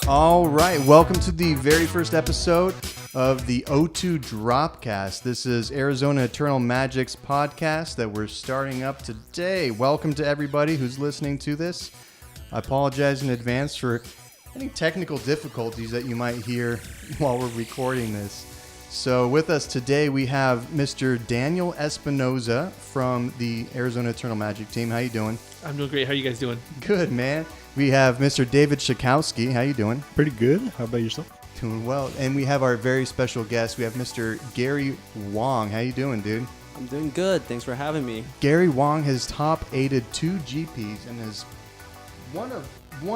All right, welcome to the very first episode of the O2 Dropcast. This is Arizona Eternal Magic's podcast that we're starting up today. Welcome to everybody who's listening to this. I apologize in advance for any technical difficulties that you might hear while we're recording this. So with us today we have Mr. Daniel Espinoza from the Arizona Eternal Magic team. How you doing? I'm doing great. How are you guys doing? Good, man. We have Mr. David Shakowski. How you doing? Pretty good. How about yourself? Doing well. And we have our very special guest. We have Mr. Gary Wong. How you doing, dude? I'm doing good. Thanks for having me. Gary Wong has top-aided 2 GPs and is one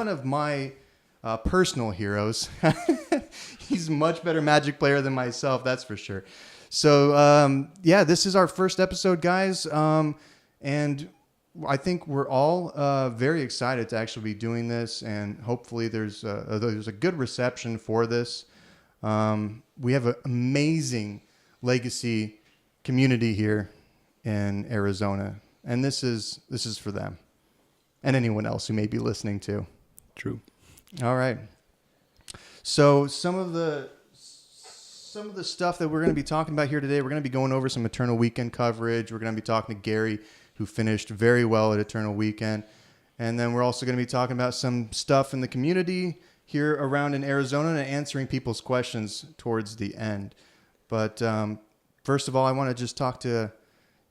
of my personal heroes. He's a much better Magic player than myself, that's for sure. So, this is our first episode, guys. And I think we're all very excited to actually be doing this, and hopefully there's a good reception for this. We have an amazing legacy community here in Arizona, and this is for them and anyone else who may be listening too. True. All right. So some of the stuff that we're going to be talking about here today, we're going to be going over some Eternal Weekend coverage. We're going to be talking to Gary, who finished very well at Eternal Weekend. And then we're also going to be talking about some stuff in the community here around in Arizona and answering people's questions towards the end. But first of all, I want to just talk to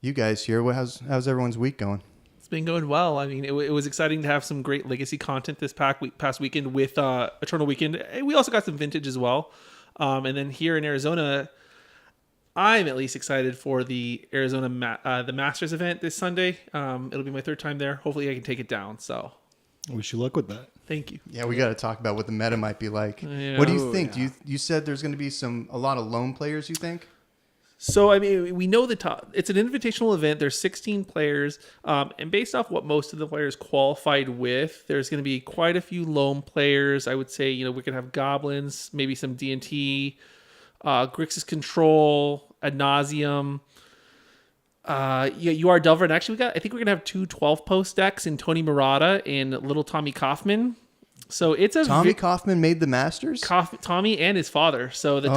you guys here. How's everyone's week going? It's been going well. I mean, it was exciting to have some great legacy content this past weekend with Eternal Weekend. We also got some vintage as well. And then here in Arizona, I'm at least excited for the Arizona the Masters event this Sunday. It'll be my 3rd time there. Hopefully I can take it down. So Wish you luck with that. thank you. Yeah, we got to talk about what the meta might be like. Yeah. What do you think? Yeah. You said there's going to be a lot of lone players, you think? So, I mean, we know it's an invitational event. There's 16 players. And based off what most of the players qualified with, there's going to be quite a few lone players. I would say, we could have Goblins, maybe some D&T, Grixis Control, Ad Nauseam. You are Delver. And actually, I think we're going to have 2 12-post decks in Tony Murata and Little Tommy Kaufman. So it's a Tommy Kaufman made the Masters? Tommy and his father. So the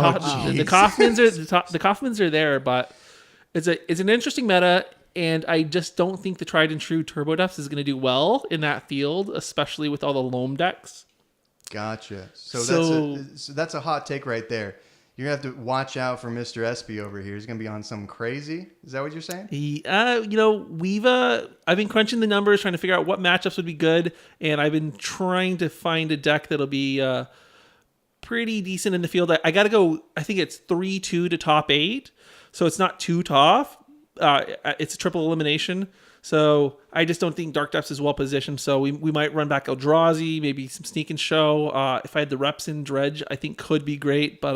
Kaufmans are there, but it's an interesting meta, and I just don't think the tried and true Turbo Depths is going to do well in that field, especially with all the Loam decks. Gotcha. So that's a hot take right there. You're going to have to watch out for Mr. Espy over here. He's going to be on something crazy. Is that what you're saying? I've been crunching the numbers, trying to figure out what matchups would be good, and I've been trying to find a deck that'll be pretty decent in the field. I got to go, I think it's 3-2 to top 8, so it's not too tough. It's a triple elimination, so I just don't think Dark Depths is well positioned, so we might run back Eldrazi, maybe some Sneak and Show. If I had the reps in Dredge, I think could be great, but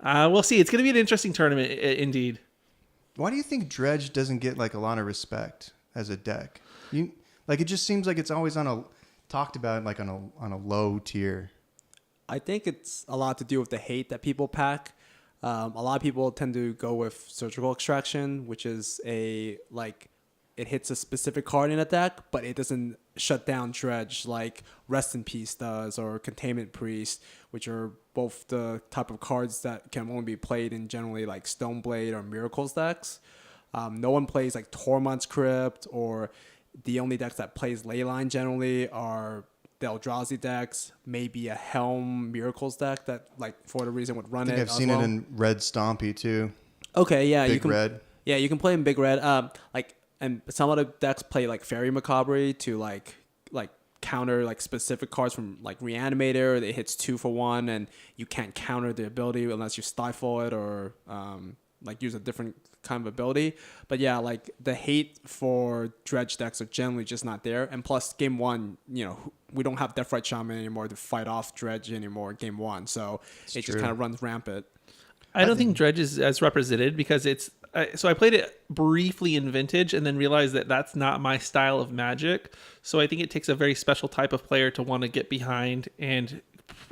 we'll see. It's going to be an interesting tournament, indeed. Why do you think Dredge doesn't get a lot of respect as a deck? It just seems like it's always talked about on a low tier. I think it's a lot to do with the hate that people pack. A lot of people tend to go with Surgical Extraction, which is it hits a specific card in a deck, but it doesn't shut down Dredge like Rest in Peace does, or Containment Priest, which are both the type of cards that can only be played in generally like Stoneblade or Miracles decks. No one plays like Tormod's Crypt, or the only decks that plays Leyline generally are the Eldrazi decks, maybe a Helm Miracles deck that, for whatever reason, would run it. I think I've seen it in Red Stompy too. Okay, yeah. Big Red. Yeah, you can play in Big Red. And some of the decks play Fairy Macabre to counter specific cards from Reanimator that hits 2 for 1, and you can't counter the ability unless you stifle it or use a different kind of ability. But yeah, the hate for Dredge decks are generally just not there. And plus, game 1, we don't have Deathrite Shaman anymore to fight off Dredge anymore. Game 1, so it just kind of runs rampant. I don't think Dredge is as represented because so I played it briefly in Vintage and then realized that that's not my style of Magic. So I think it takes a very special type of player to want to get behind and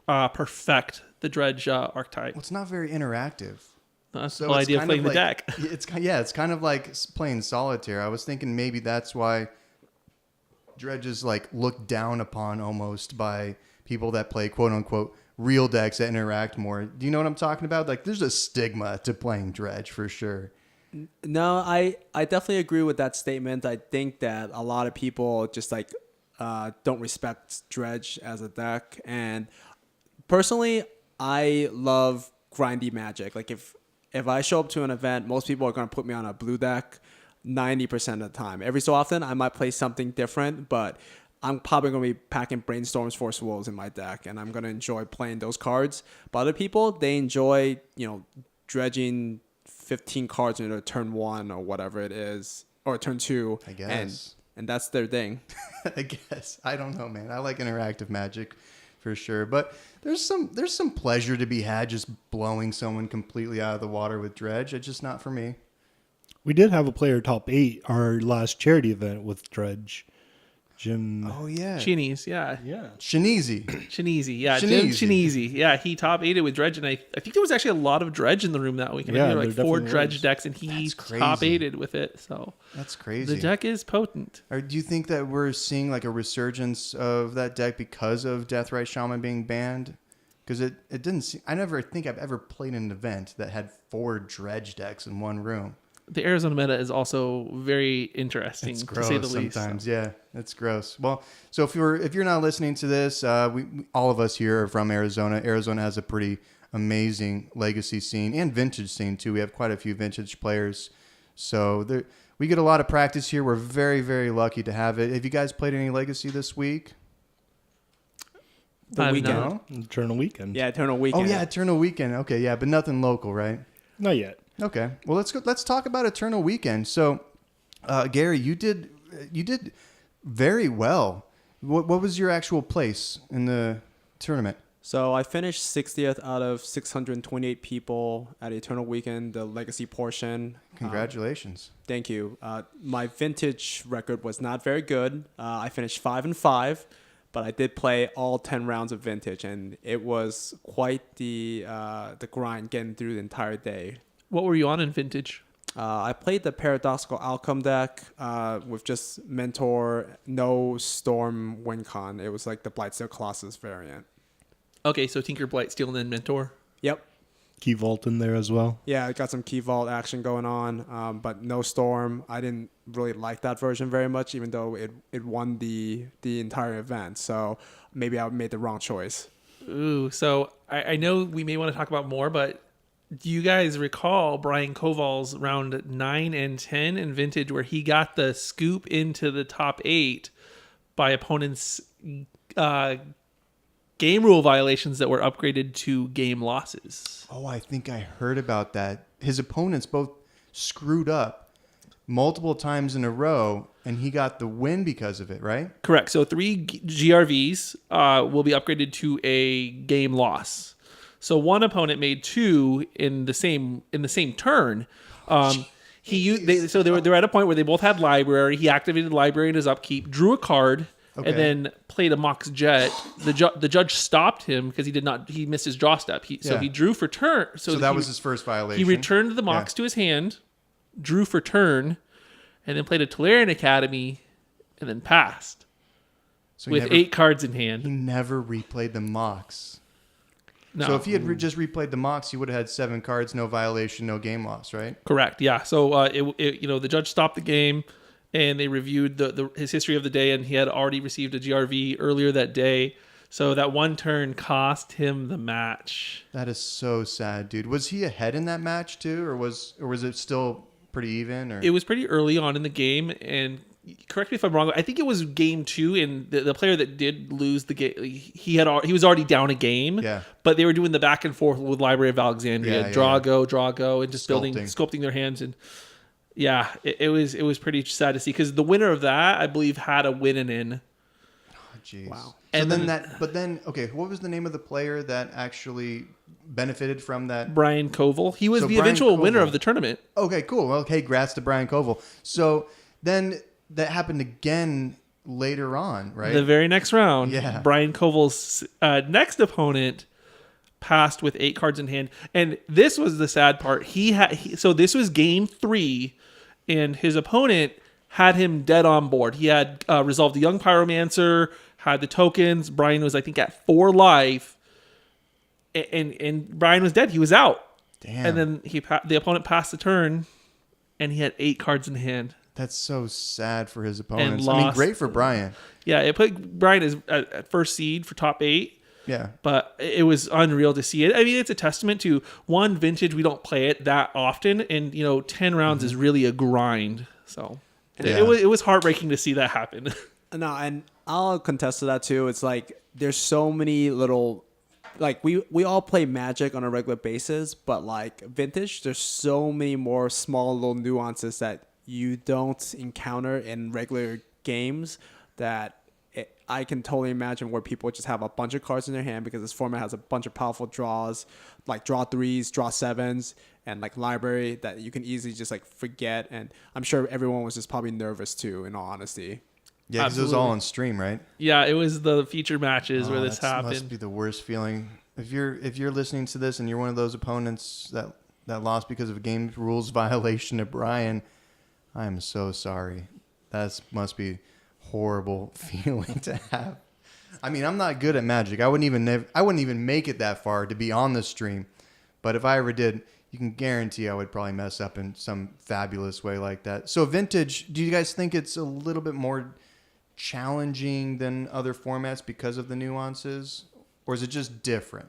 perfect the Dredge archetype. Well, it's not very interactive. That's the whole idea of playing the deck. It's kind of like playing Solitaire. I was thinking maybe that's why Dredge is looked down upon almost by people that play quote unquote real decks that interact more. Do you know what I'm talking about? Like, there's a stigma to playing Dredge for sure. No, I definitely agree with that statement. I think that a lot of people just like don't respect Dredge as a deck. And personally, I love grindy Magic. Like if I show up to an event, most people are going to put me on a blue deck 90% of the time. Every so often, I might play something different, but I'm probably going to be packing Brainstorms, Force Wolves in my deck, and I'm going to enjoy playing those cards. But other people, they enjoy, dredging 15 cards into turn 1 or whatever it is, or turn 2. I guess. And that's their thing. I guess. I don't know, man. I like interactive Magic for sure, but there's some pleasure to be had just blowing someone completely out of the water with Dredge. It's just not for me. We did have a player top 8 our last charity event with Dredge. Jim. Oh yeah, Chinese, yeah. Shinizi. Shinezi, yeah. Jim Shinezi. Shinezi. Yeah, he top 8'd with Dredge, and I think there was actually a lot of Dredge in the room that weekend. Yeah, I think there were there like 4 definitely Dredge was. decks, and he That's crazy. top 8'd with it. So That's crazy. the deck is potent. Or do you think that we're seeing like a resurgence of that deck because of Deathrite Shaman being banned? Because it didn't seem, I never think I've ever played an event that had 4 Dredge decks in one room. The Arizona meta is also very interesting, It's to gross say the least. sometimes. Yeah, it's gross. Well, so if you're not listening to this, we all of us here are from Arizona. Arizona has a pretty amazing legacy scene and vintage scene too. We have quite a few vintage players, so we get a lot of practice here. We're very, very lucky to have it. Have you guys played any legacy this week? The I've weekend. not. Eternal Weekend. Yeah, Eternal Weekend. Oh yeah, Eternal Weekend. Okay, yeah, but nothing local, right? Not yet. Okay. Well, let's talk about Eternal Weekend. So, Gary, you did very well. What was your actual place in the tournament? So I finished 60th out of 628 people at Eternal Weekend, the legacy portion. Congratulations. Thank you. My vintage record was not very good. I finished 5-5, but I did play all 10 rounds of vintage, and it was quite the grind getting through the entire day. What were you on in vintage? I played the Paradoxical Outcome deck with just Mentor, no Storm Wincon. It was like the Blightsteel Colossus variant. Okay, so Tinker, Blight, Steel, and then Mentor. Yep. Key Vault in there as well. Yeah, I got some Key Vault action going on, but no Storm. I didn't really like that version very much, even though it won the entire event. So maybe I made the wrong choice. Ooh, so I know we may want to talk about more, but do you guys recall Brian Koval's round 9 and 10 in vintage where he got the scoop into the top 8 by opponents' game rule violations that were upgraded to game losses? Oh, I think I heard about that. His opponents both screwed up multiple times in a row, and he got the win because of it, right? Correct. So 3 GRVs will be upgraded to a game loss. So one opponent made 2 in the same turn. They were at a point where they both had library. He activated library in his upkeep, drew a card, Okay. and then played a Mox Jet. The judge stopped him because he missed his draw step. So Yeah. he drew for turn. So that was his first violation. He returned the Mox to his hand, drew for turn, and then played a Tolarian Academy, and then passed So with 8 cards in hand. He never replayed the Mox. No. So if he had just replayed the Mox, he would have had 7 cards, no violation, no game loss, right? Correct. Yeah. So the judge stopped the game, and they reviewed his history of the day, and he had already received a GRV earlier that day. So that one turn cost him the match. That is so sad, dude. Was he ahead in that match too, or was it still pretty even? Or It was pretty early on in the game, and correct me if I'm wrong, I think it was game 2, and the player that did lose the game, he was already down a game. Yeah. But they were doing the back and forth with Library of Alexandria, Yeah, draw go, and just Sculpting. sculpting their hands, and yeah, it was pretty sad to see because the winner of that, I believe, had a win and in. Oh, jeez. Wow. So And then then- okay, what was the name of the player that actually benefited from that? Brian Koval. He was So the Brian eventual winner Koval. of the tournament. Okay, cool. Well, hey, congrats to Brian Koval. So then that happened again later on, right? The very next round, Yeah. Brian Koval's next opponent passed with 8 cards in hand, and this was the sad part. So this was game 3, and his opponent had him dead on board. He had resolved the Young Pyromancer, had the tokens. Brian was, I think, at 4 life, and Brian was dead. He was out. Damn. And then the opponent passed the turn, and he had 8 cards in hand. That's so sad for his opponents. lost. I mean, great for Brian. Yeah, it put Brian as at first seed for top 8. Yeah. But it was unreal to see it. I mean, it's a testament to, one, Vintage. We don't play it that often, and 10 rounds is really a grind. So Yeah. it was heartbreaking to see that happen. No, and I'll contest to that too. It's like there's so many little, like we all play Magic on a regular basis, but like Vintage, there's so many more small little nuances that you don't encounter in regular games that I can totally imagine where people just have a bunch of cards in their hand because this format has a bunch of powerful draws, like draw 3s, draw 7s, and like library that you can easily just like forget. And I'm sure everyone was just probably nervous too, in all honesty. Yeah, because it was all on stream, right? Yeah, it was the feature matches where this That happened. must be the worst feeling. If you're listening to this and you're one of those opponents that lost because of a game rules violation to Brian, I am so sorry. That must be horrible feeling to have. I mean, I'm not good at Magic. I wouldn't even make it that far to be on the stream. But if I ever did, you can guarantee I would probably mess up in some fabulous way like that. So Vintage, do you guys think it's a little bit more challenging than other formats because of the nuances, or is it just different?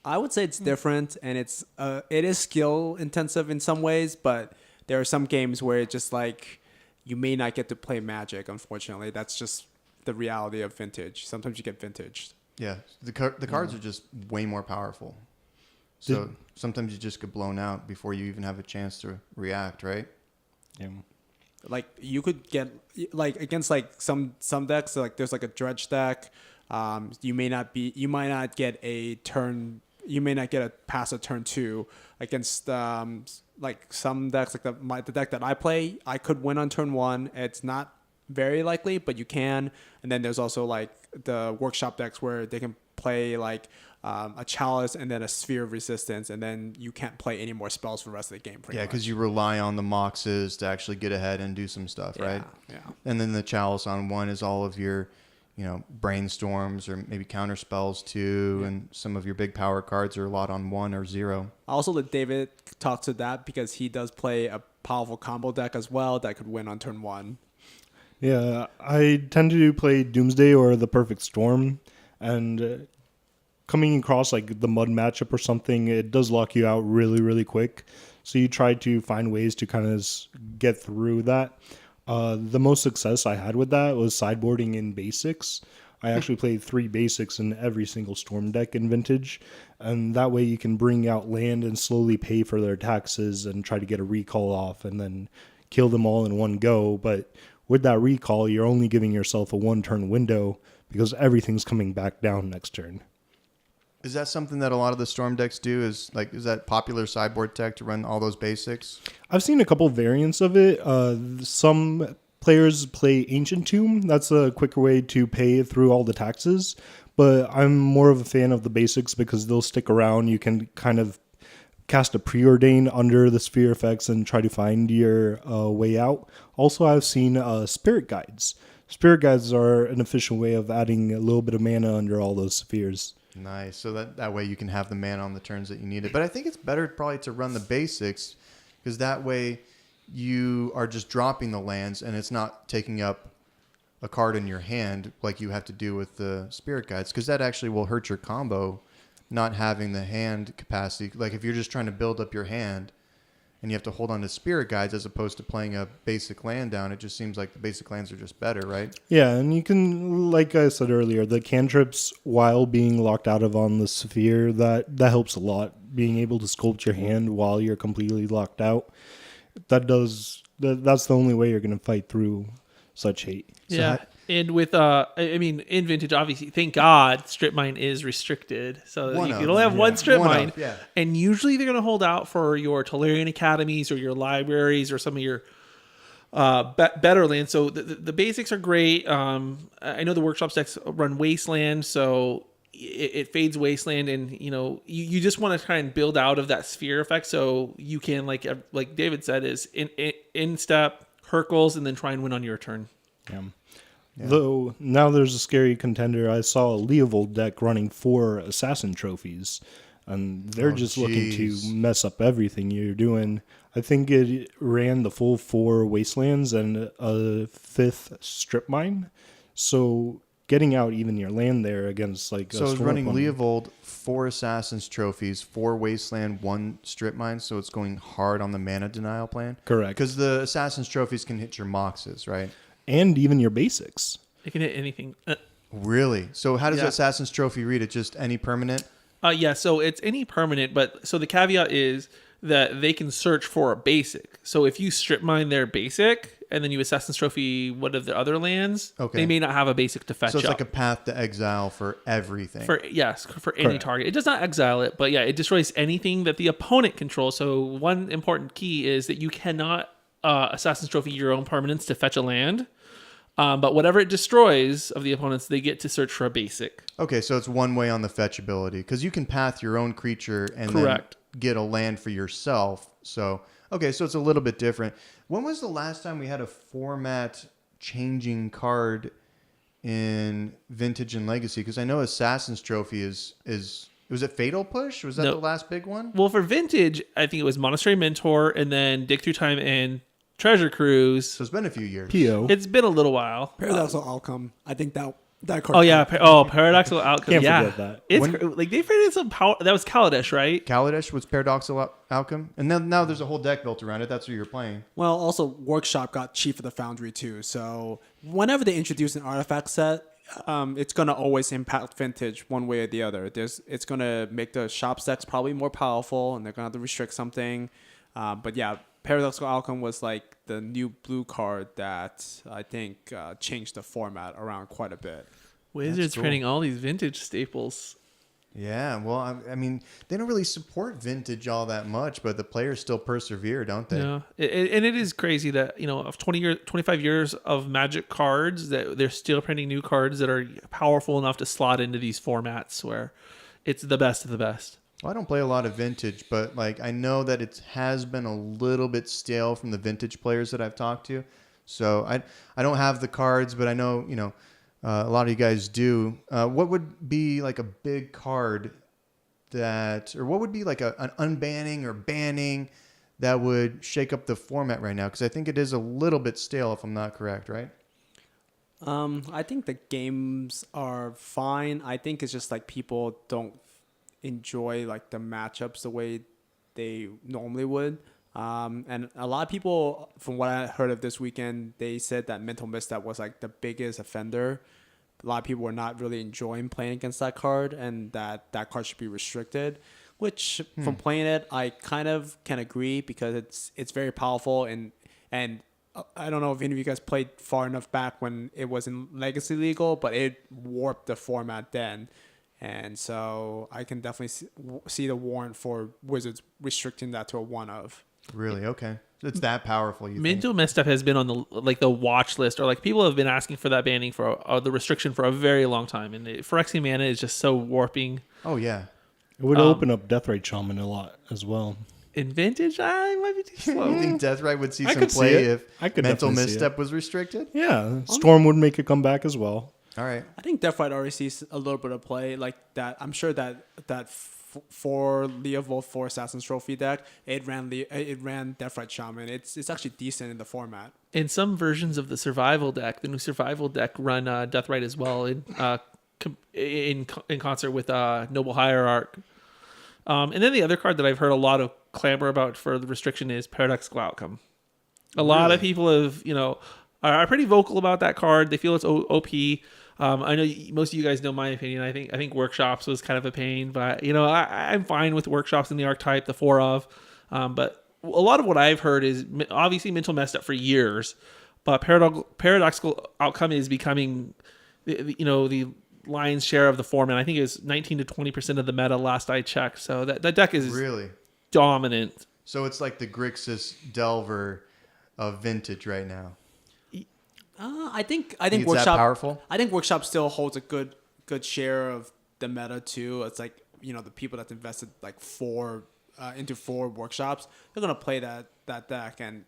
I would say it's different, and it is skill intensive in some ways, but there are some games where it just like you may not get to play Magic. Unfortunately, that's just the reality of Vintage. Sometimes you get Vintage. Yeah, the cards are just way more powerful. So sometimes you just get blown out before you even have a chance to react, right? Yeah. Like you could get like against like some decks, like there's like a dredge deck. You might not get a pass a turn 2 against like some decks, like the deck that I play, I could win on turn 1. It's not very likely, but you can. And then there's also like the workshop decks where they can play like a chalice and then a sphere of resistance, and then you can't play any more spells for the rest of the game. Yeah, because you rely on the moxes to actually get ahead and do some stuff, right? Yeah. And then the chalice on 1 is all of your, brainstorms or maybe counter spells too, and some of your big power cards are a lot on 1 or 0. I also let David talk to that because he does play a powerful combo deck as well that could win on turn 1. Yeah, I tend to play Doomsday or the Perfect Storm, and coming across like the mud matchup or something, it does lock you out really, really quick. So you try to find ways to kind of get through that. The most success I had with that was sideboarding in basics. I actually played 3 basics in every single Storm deck in Vintage, and that way you can bring out land and slowly pay for their taxes and try to get a recall off and then kill them all in one go. But with that recall, you're only giving yourself a 1-turn window because everything's coming back down next turn. Is that something that a lot of the Storm decks do? Is that popular sideboard tech to run all those basics? I've seen a couple variants of it. Some players play Ancient Tomb. That's a quicker way to pay through all the taxes. But I'm more of a fan of the basics because they'll stick around. You can kind of cast a Preordain under the sphere effects and try to find your way out. Also, I've seen Spirit Guides. Spirit Guides are an efficient way of adding a little bit of mana under all those spheres. Nice. So that way you can have the mana on the turns that you need it. But I think it's better probably to run the basics because that way you are just dropping the lands and it's not taking up a card in your hand like you have to do with the Spirit Guides, because that actually will hurt your combo not having the hand capacity. Like if you're just trying to build up your hand and you have to hold on to Spirit Guides as opposed to playing a basic land down, it just seems like the basic lands are just better, right? Yeah, and you can, like I said earlier, the cantrips, while being locked out of on the sphere, that helps a lot. Being able to sculpt your hand while you're completely locked out, that's the only way you're going to fight through such hate. Yeah. And with, in Vintage, obviously, thank God, strip mine is restricted. So you can only have one strip mine. Yeah. And usually they're going to hold out for your Tolarian Academies or your libraries or some of your better lands. So the basics are great. I know the workshop decks run Wasteland, so it fades Wasteland. And, you just want to try and build out of that sphere effect so you can, like David said, is in step, Hercules, and then try and win on your turn. Yeah. Though now there's a scary contender. I saw a Leovold deck running 4 assassin trophies, and they're just looking to jeez. mess up everything you're doing. I think it ran the full 4 wastelands and a 5th strip mine. So getting out even your land there against like So a it's storm running opponent- Leovold, 4 Assassin's Trophies, 4 Wasteland, 1 Strip Mine, so it's going hard on the mana denial plan? Correct. Because the Assassin's Trophies can hit your Moxes, right? and even your basics. It can hit anything. Really? So how does Yeah. Assassin's Trophy read it? Just any permanent? Yeah, so it's any permanent, but so the caveat is that they can search for a basic. So if you strip mine their basic and then you Assassin's Trophy one of the other lands, Okay. they may not have a basic to fetch So it's up. like a path to exile for everything. For any Correct. target. It does not exile it, but yeah, it destroys anything that the opponent controls. So one important key is that you cannot Assassin's Trophy your own permanents to fetch a land. But whatever it destroys of the opponents, they get to search for a basic. Okay, so it's one way on the fetch ability. Because you can path your own creature and Correct. then get a land for yourself. So, okay, so it's a little bit different. When was the last time we had a format changing card in Vintage and Legacy? Because I know Assassin's Trophy is was it Fatal Push? Was that No. the last big one? Well, for Vintage, I think it was Monastery Mentor and then Dig Through Time and Treasure Cruise. So it's been a few years. PO. It's been a little while. Paradoxal Outcome. I think that card. Oh yeah, Paradoxical Outcome. Can't yeah, forget that. It's When- like they created some power. That was Kaladesh, right? Kaladesh was Paradoxical Outcome. And now there's a whole deck built around it. That's what you're playing. Well, also Workshop got Chief of the Foundry too. So whenever they introduce an artifact set, it's gonna always impact Vintage one way or the other. It's gonna make the shop decks probably more powerful, and they're gonna have to restrict something. But yeah, Paradoxical Outcome was like the new blue card that I think changed the format around quite a bit. Wizards cool. printing all these Vintage staples. Yeah, well, I mean, they don't really support Vintage all that much, but the players still persevere, don't they? Yeah, and it is crazy that of 25 years of Magic cards that they're still printing new cards that are powerful enough to slot into these formats where it's the best of the best. Well, I don't play a lot of Vintage, but like I know that it has been a little bit stale from the Vintage players that I've talked to. So I don't have the cards, but I know a lot of you guys do. What would be like a big card or what would be like an unbanning or banning that would shake up the format right now? Because I think it is a little bit stale, if I'm not correct, right? I think the games are fine. I think it's just like people don't enjoy like the matchups the way they normally would. And a lot of people, from what I heard of this weekend, they said that Mental Misstep was like the biggest offender. A lot of people were not really enjoying playing against that card, and that card should be restricted. Which, from playing it, I kind of can agree because it's very powerful, and I don't know if any of you guys played far enough back when it was in Legacy Legal, but it warped the format then. And so I can definitely see the warrant for Wizards restricting that to a one of. Really? Okay. It's that powerful, you think? Mental Misstep has been on the watch list, or like people have been asking for that banning for the restriction for a very long time, and Phyrexian Mana is just so warping. Oh, yeah. It would open up Deathrite Shaman a lot as well. In Vintage, I might be too You slow. think Deathrite would see I some could see play it. I if could Mental definitely see Misstep was restricted? Yeah, Storm would make a comeback as well. All right. I think Deathrite already sees a little bit of play like that. I'm sure that for Leovold 4 Assassin's Trophy deck, it ran Deathrite Shaman. It's actually decent in the format. In some versions of the survival deck, the new survival deck run Deathrite as well in concert with Noble Hierarch. And then the other card that I've heard a lot of clamor about for the restriction is Paradoxical Outcome. A lot of people are pretty vocal about that card. They feel it's OP. I know most of you guys know my opinion. I think Workshops was kind of a pain, but I'm fine with Workshops in the archetype, the 4 of. But a lot of what I've heard is obviously Mental Messed Up for years, but Paradoxical Outcome is becoming the lion's share of the format. I think it was 19 to 20% of the meta last I checked. So that deck is Really? dominant. So it's like the Grixis Delver of Vintage right now. I think It's that Workshop powerful? I think Workshop still holds a good share of the meta too. It's like the people that's invested like into 4 Workshops, they're gonna play that deck, and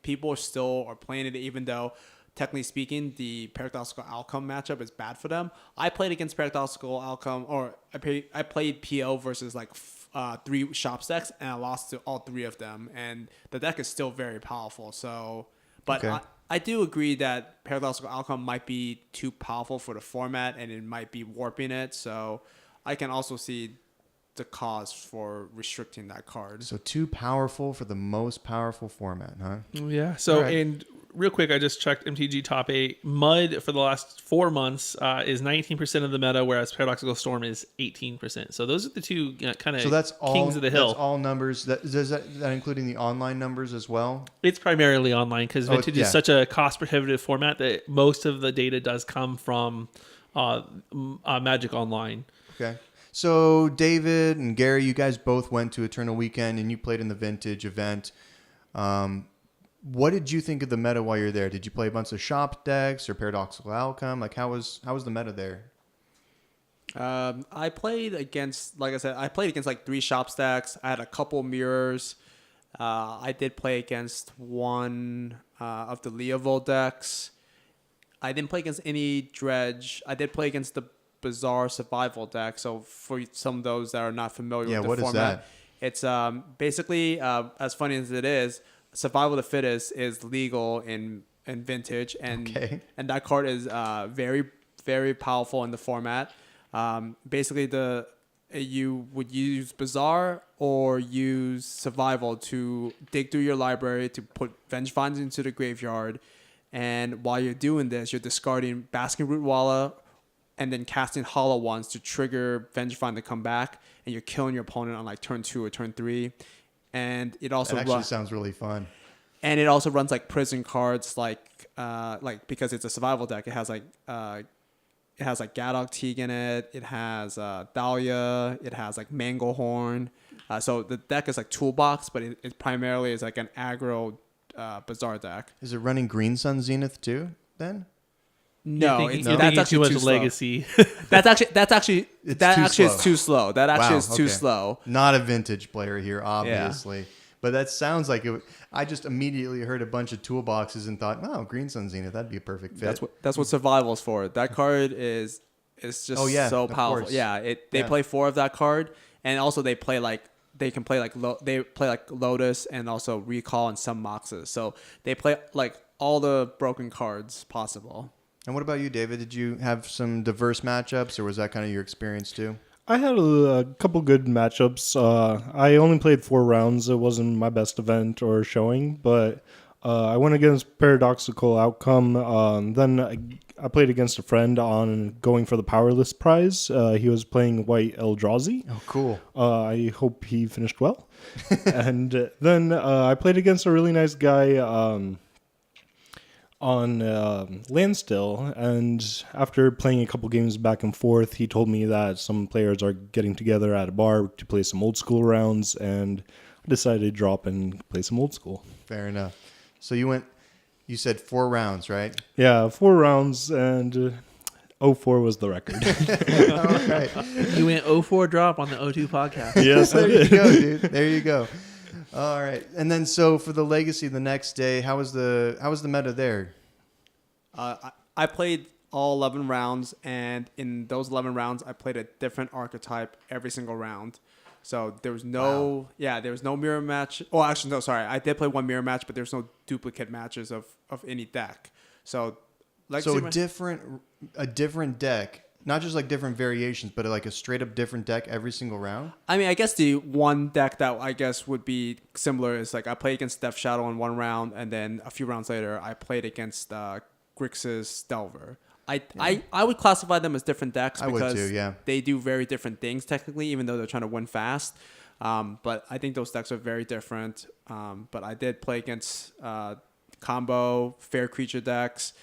people still are playing it, even though technically speaking, the paradoxical outcome matchup is bad for them. I played against paradoxical outcome, or I played PO versus like 3 shop stacks, and I lost to all 3 of them. And the deck is still very powerful. So, but Okay. I do agree that paradoxical outcome might be too powerful for the format, and it might be warping it. So, I can also see the cause for restricting that card. So too powerful for the most powerful format, huh? Yeah. So, All right. and real quick, I just checked MTG top 8. Mud for the last 4 months is 19% of the meta, whereas Paradoxical Storm is 18%. So those are the two kind of So that's all. kings of the hill. That's all numbers. That including the online numbers as well. It's primarily online because Vintage yeah. is such a cost prohibitive format that most of the data does come from Magic Online. Okay. So David and Gary, you guys both went to Eternal Weekend and you played in the Vintage event. What did you think of the meta while you're there? Did you play a bunch of shop decks or Paradoxical Outcome? Like how was the meta there? I played against, like I said, I played against like 3 shop stacks. I had a couple mirrors. I did play against one of the Leovold decks. I didn't play against any Dredge. I did play against the Bizarre Survival deck. So for some of those that are not familiar with the what is format, that? it's basically, as funny as it is, Survival of the Fittest is legal in Vintage, and and that card is very, very powerful in the format. Basically, you would use Bizarre or use Survival to dig through your library to put Vengevines into the graveyard, and while you're doing this, you're discarding Basking Root Walla and then casting Hollow Ones to trigger Vengevine to come back, and you're killing your opponent on like turn 2 or turn 3. And it also That actually sounds really fun. And it also runs like prison cards, like because it's a survival deck. It has like Gadok Teague in it. It has Dahlia. It has like Manglehorn. So the deck is like toolbox, but it primarily is like an aggro Bizarre deck. Is it running Green Sun Zenith too? Then No, You're that's thinking actually too much too slow. legacy. That's actually It's that too actually slow. is too slow. That actually Wow, is too okay. slow. Not a Vintage player here, obviously. But that sounds like it. I just immediately heard a bunch of toolboxes and thought, "Oh, Green Sun Zenith, that'd be a perfect fit." That's what survival's for. That card is just so of powerful. course. Yeah, they play 4 of that card, and also they play like Lotus and also Recall and some Moxes. So they play like all the broken cards possible. And what about you, David? Did you have some diverse matchups, or was that kind of your experience too? I had a couple good matchups. I only played 4 rounds. It wasn't my best event or showing, but I went against Paradoxical Outcome. Then I played against a friend on going for the Powerless prize. He was playing White Eldrazi. Oh, cool. I hope he finished well. And then I played against a really nice guy on Landstill, and after playing a couple games back and forth, he told me that some players are getting together at a bar to play some old school rounds, and I decided to drop and play some old school. Fair enough. So you said 4 rounds, right? Yeah, 4 rounds, and 0-4 was the record. All right. You went 0-4 drop on the O2 podcast. Yes, I There you did. go, dude. There you go. All right. And then so for the Legacy the next day, how was the meta there? I played all 11 rounds, and in those 11 rounds, I played a different archetype every single round. So there was there was no mirror match. Oh, actually, no, sorry. I did play 1 mirror match, but there's no duplicate matches of any deck. So, So a different deck, not just like different variations, but like a straight up different deck every single round. I mean, I guess the one deck that I guess would be similar is like I played against Death Shadow in 1 round, and then a few rounds later, I played against Grixis Delver. I would classify them as different decks I would because too, yeah. they do very different things technically, even though they're trying to win fast. But I think those decks are very different. But I did play against combo, fair creature decks,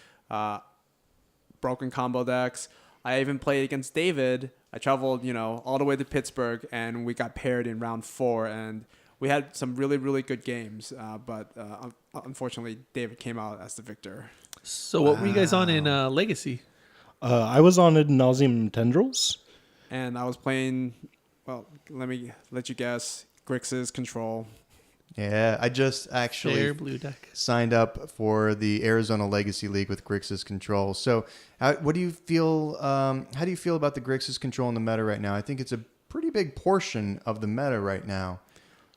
broken combo decks. I even played against David. I traveled, all the way to Pittsburgh, and we got paired in round 4, and we had some really, really good games. But unfortunately, David came out as the victor. So what were you guys on in Legacy? I was on Ad Nauseam Tendrils. And I was playing, well, let me let you guess, Grixis Control. Yeah, I just Fair actually blue deck. signed up for the Arizona Legacy League with Grixis Control. So, what do you feel? How do you feel about the Grixis Control in the meta right now? I think it's a pretty big portion of the meta right now.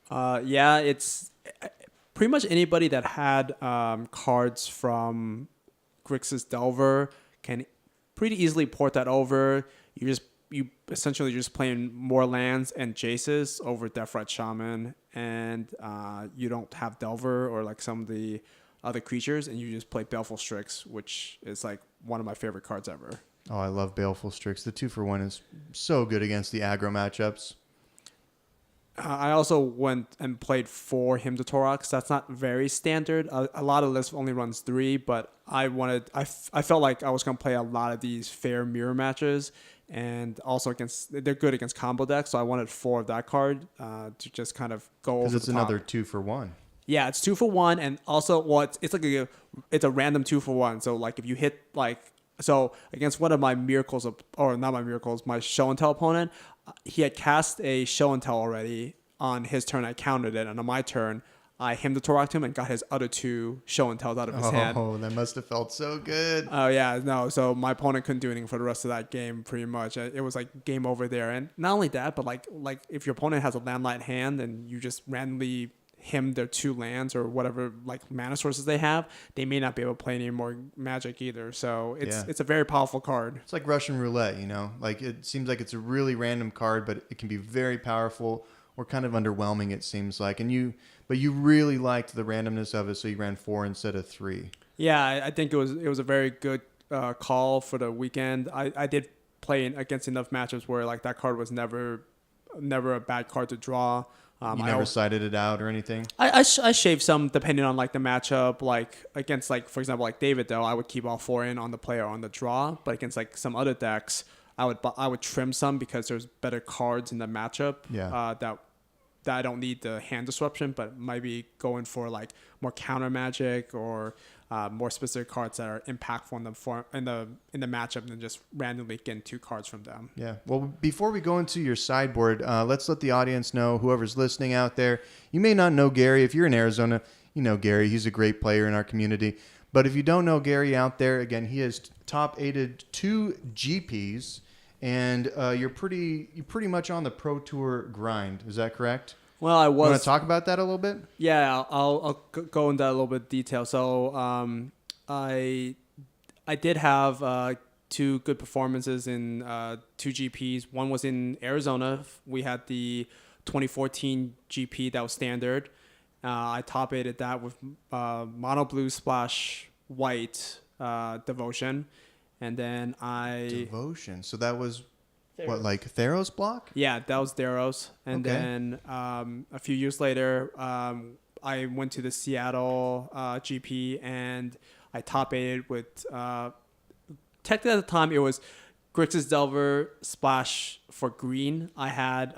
Yeah, it's pretty much anybody that had cards from Grixis Delver can pretty easily port that over. You essentially just playing more lands and Jaces over Deathrat Shaman, and you don't have Delver or like some of the other creatures, and you just play Baleful Strix, which is like one of my favorite cards ever. Oh, I love Baleful Strix. The 2-for-1 is so good against the aggro matchups. I also went and played 4 Hymn to Torox. That's not very standard. A lot of lists only runs 3, but I felt like I was going to play a lot of these fair mirror matches, and also they're good against combo decks, so I wanted 4 of that card to just kind of go over Because the it's top. another 2-for-1. Yeah, it's 2-for-1, and also it's like it's a random 2-for-1. So like if you hit so against one of my miracles or not my miracles, my show and tell opponent, he had cast a show and tell already on his turn. I countered it, and on my turn, I Hymn to Torox him and got his other 2 show and tells out of his hand. Oh, that must have felt so good. Oh yeah, no. So my opponent couldn't do anything for the rest of that game. Pretty much, it was like game over there. And not only that, but like if your opponent has a landlight hand and you just randomly him their 2 lands or whatever like mana sources they have, they may not be able to play any more Magic either. So it's a very powerful card. It's like Russian roulette, you know? Like, it seems like it's a really random card, but it can be very powerful or kind of underwhelming, it seems like. But you really liked the randomness of it, so you ran 4 instead of 3. Yeah, I think it was a very good call for the weekend. I did play against enough matchups where like that card was never a bad card to draw. You never cited it out or anything? I shaved some depending on like the matchup. Like against like for example like David though, I would keep all 4 in on the play or on the draw. But against like some other decks, I would trim some because there's better cards in the matchup. Yeah. That I don't need the hand disruption, but might be going for like more counter magic or more specific cards that are impactful in the matchup than just randomly getting 2 cards from them. Yeah. Well, before we go into your sideboard, let's let the audience know, whoever's listening out there, you may not know Gary. If you're in Arizona, you know Gary. He's a great player in our community. But if you don't know Gary out there, again, he has top-aided 2 GPs, and you're pretty much on the Pro Tour grind. Is that correct? Well, I was. Want to talk about that a little bit? Yeah, I'll go into that a little bit of detail. So I did have 2 good performances in 2 GPs. One was in Arizona. We had the 2014 GP that was standard. I top-aided that with mono blue splash white devotion, and then Devotion. So that was what, like Theros block? Yeah, that was Theros. And Okay. then a few years later, I went to the Seattle GP and I top-aided with, technically at the time, it was Grixis Delver Splash for green. I had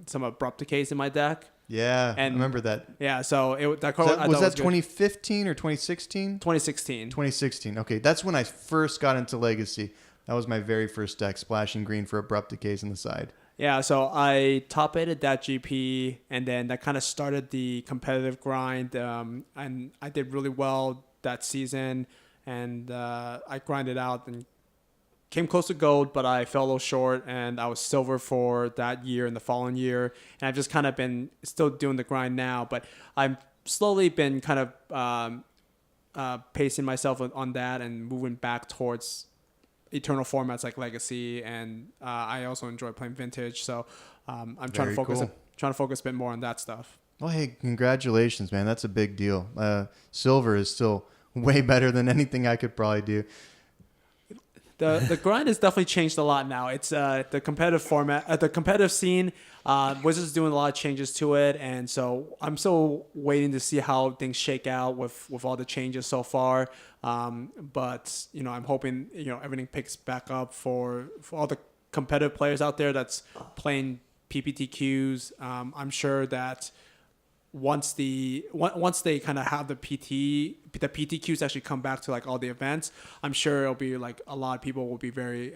some Abrupt Decays in my deck. Yeah, I And- remember that. Yeah, so that card I Was thought that good. 2015 or 2016? 2016. 2016. Okay, that's when I first got into Legacy. That was my very first deck, splashing green for Abrupt Decays on the side. Yeah, so I top-aided that GP, and then that kind of started the competitive grind, and I did really well that season, and I grinded out and came close to gold, but I fell a little short, and I was silver for that year and the following year, and I've just kind of been still doing the grind now, but I've slowly been kind of pacing myself on that and moving back towards eternal formats like Legacy, and I also enjoy playing Vintage. So I'm trying Very to focus cool. a bit more on that stuff. Well, hey, congratulations, man. That's a big deal. Silver is still way better than anything I could probably do. The grind has definitely changed a lot now. It's the competitive format, the competitive scene. Wizards is doing a lot of changes to it, and so I'm still waiting to see how things shake out with all the changes so far. But I'm hoping everything picks back up for all the competitive players out there that's playing PPTQs. I'm sure that once they kind of have the PTQs actually come back to like all the events, I'm sure it'll be like a lot of people will be very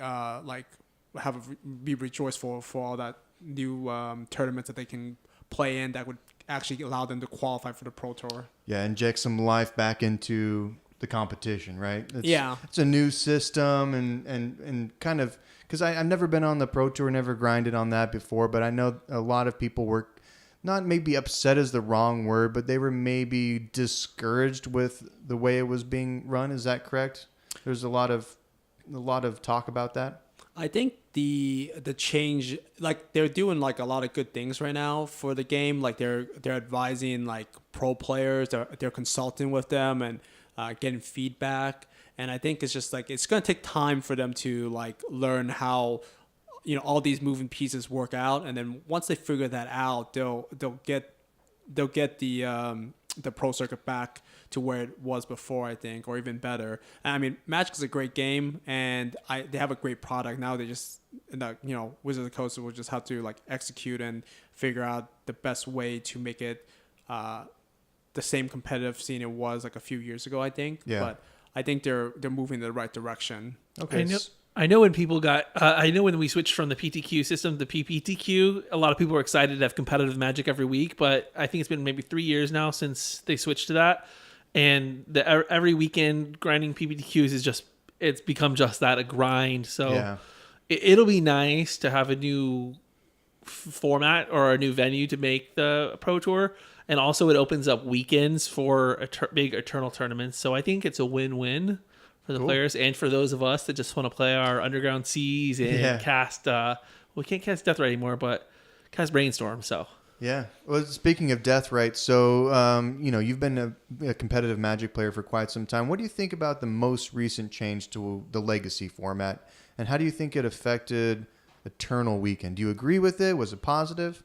be rejoiced for all that new tournaments that they can play in that would actually allow them to qualify for the Pro Tour. Yeah, inject some life back into the competition, right? Yeah. It's a new system and kind of, because I've never been on the Pro Tour, never grinded on that before, but I know a lot of people were not maybe upset is the wrong word, but they were maybe discouraged with the way it was being run. Is that correct? There's a lot of talk about that. I think the change, like they're doing like a lot of good things right now for the game. Like they're advising like pro players, they're consulting with them and getting feedback. And I think it's just like it's gonna take time for them to like learn how all these moving pieces work out. And then once they figure that out, they'll get the pro circuit back to where it was before, I think, or even better. And I mean, Magic is a great game, and they have a great product now. They just, Wizards of the Coast will just have to like execute and figure out the best way to make it the same competitive scene it was like a few years ago, I think. Yeah. But I think they're moving in the right direction. Okay. I know when people I know when we switched from the PTQ system to PPTQ, a lot of people were excited to have competitive Magic every week, but I think it's been maybe 3 years now since they switched to that. And every weekend grinding PPTQs it's become just that, a grind. So Yeah. it'll be nice to have a new format or a new venue to make the Pro Tour. And also it opens up weekends for big Eternal tournaments. So I think it's a win-win for the players and for those of us that just want to play our Underground Seas and cast, we can't cast Deathrite anymore, but cast Brainstorm. So Yeah. Well, speaking of Deathrite, so you've been a competitive Magic player for quite some time. What do you think about the most recent change to the Legacy format, and how do you think it affected Eternal Weekend? Do you agree with it? Was it positive?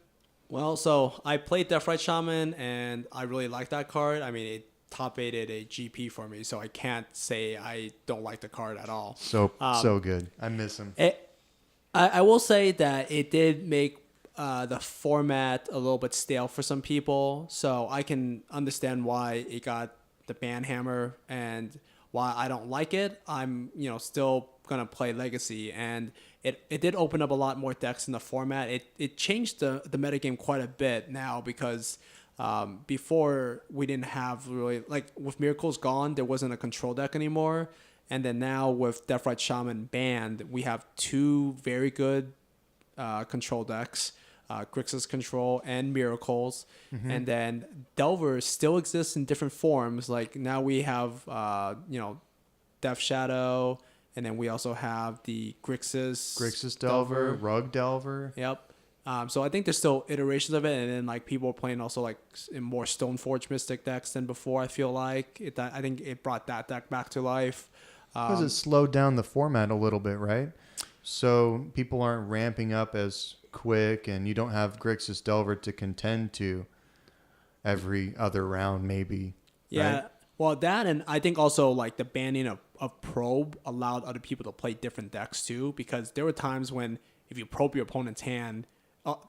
Well, so I played Deathrite Shaman, and I really like that card. I mean, it top 8'd a GP for me, so I can't say I don't like the card at all. So good. I miss him. I will say that it did make the format a little bit stale for some people, so I can understand why it got the ban hammer and why I don't like it. I'm still gonna play Legacy, and it did open up a lot more decks in the format. It changed the metagame quite a bit now because before we didn't have really, like with Miracles gone, there wasn't a control deck anymore. And then now with Deathrite Shaman banned, we have two very good control decks, Grixis Control and Miracles. Mm-hmm. And then Delver still exists in different forms. Like now we have, Death Shadow, and then we also have the Grixis Delver, Rug Delver. Yep. So I think there's still iterations of it, and then like people are playing also like in more Stoneforge Mystic decks than before. I feel like I think it brought that deck back to life. Because it slowed down the format a little bit, right? So people aren't ramping up as quick, and you don't have Grixis Delver to contend to every other round, maybe. Yeah. Right? Well, that, and I think also like the banning of Probe allowed other people to play different decks too, because there were times when if you probe your opponent's hand,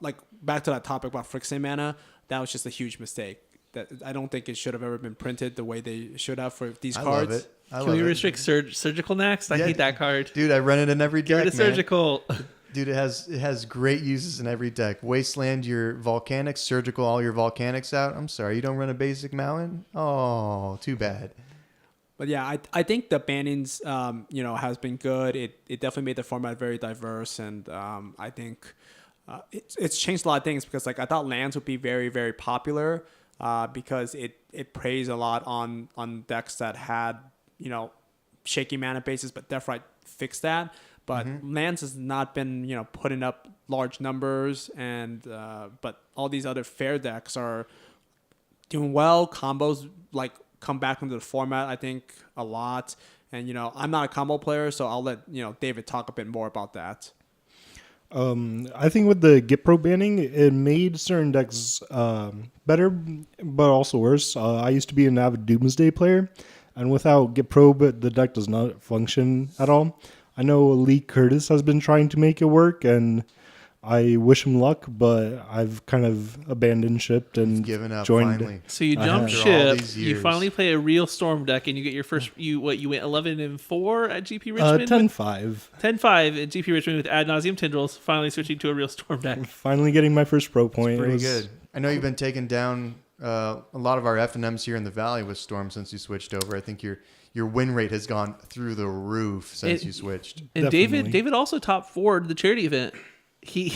like back to that topic about Frixie mana, that was just a huge mistake. That I don't think it should have ever been printed the way they should have for these cards. Love it. Can we restrict Surgical next? I hate that card. Dude, I run it in every deck, Give it a Surgical. Dude, it has great uses in every deck. Wasteland your Volcanics, Surgical all your Volcanics out. I'm sorry, you don't run a basic Mountain? Oh, too bad. But yeah, I think the bannings, has been good. It definitely made the format very diverse, and I think it's changed a lot of things because like I thought lands would be very, very popular because it preys a lot on decks that had shaky mana bases, but Deathrite fixed that. But lands has not been putting up large numbers, and but all these other fair decks are doing well. Combos like come back into the format, I think, a lot. And I'm not a combo player, so I'll let David talk a bit more about that. I think with the Git Pro banning, it made certain decks better, but also worse. I used to be an avid Doomsday player, and without Git Probe, the deck does not function at all. I know Lee Curtis has been trying to make it work, and I wish him luck, but I've kind of abandoned ship and Given up joined. finally. So you I jump have. After all ship, these you years. finally play a real Storm deck, and you get your first. You went 11-4 at GP Richmond. 10-5. 10-5 at GP Richmond with Ad Nauseam Tendrils. Finally switching to a real Storm deck. Finally getting my first pro point. Pretty It was- good. I know you've been taking down a lot of our F&Ms here in the Valley with Storm since you switched over. I think your win rate has gone through the roof since you switched. And Definitely. David also top 4'd the charity event. He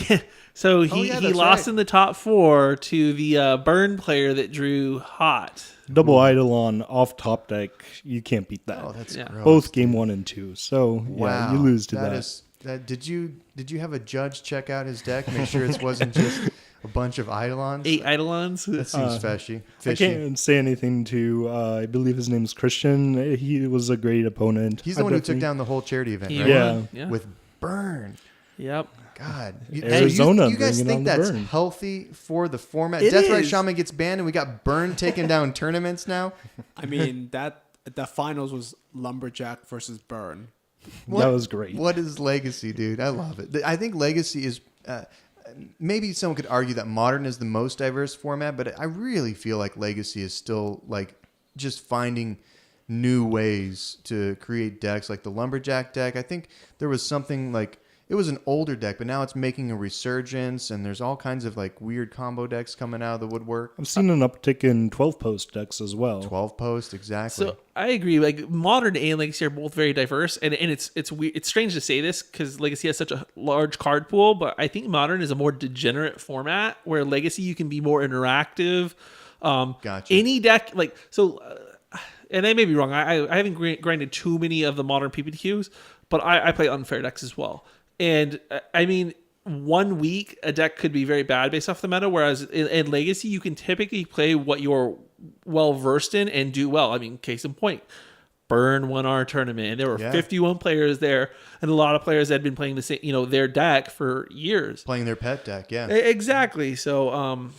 so he yeah, that's lost right. in the top 4 to the Burn player that drew hot. Double Eidolon off top deck. You can't beat that. Oh, that's Yeah. gross. Both game 1 and 2. So Wow. yeah, you lose to that. is that. Did you have a judge check out his deck, make sure it wasn't just a bunch of Eidolons? 8 Eidolons. That seems fishy. I can't say anything to. I believe his name is Christian. He was a great opponent. He's the I one who took definitely- down the whole charity event, He right? Yeah. won. Yeah. With Burn. Yep. God, Arizona you guys bringing think on the that's Burn. healthy for the format? It Deathrite is. Shaman gets banned, and we got Burn taking down tournaments now. I mean, the finals was Lumberjack versus Burn. That was great. What is Legacy, dude? I love it. I think Legacy is. Maybe someone could argue that Modern is the most diverse format, but I really feel like Legacy is still like just finding new ways to create decks, like the Lumberjack deck. I think there was something like it was an older deck, but now it's making a resurgence, and there's all kinds of like weird combo decks coming out of the woodwork. I've seen an uptick in 12 post decks as well. 12 post, exactly. So I agree. Like Modern and Legacy are both very diverse, and it's weird. It's strange to say this because Legacy has such a large card pool, but I think Modern is a more degenerate format where Legacy you can be more interactive. Gotcha. Any deck like so, and I may be wrong. I haven't grinded too many of the Modern PPTQs, but I play unfair decks as well. And I mean, 1 week a deck could be very bad based off the meta, whereas in Legacy you can typically play what you're well versed in and do well. I mean, case in point, Burn won our tournament, and there were 51 players there, and a lot of players had been playing the same, their deck for years. Playing their pet deck, yeah. Exactly. So,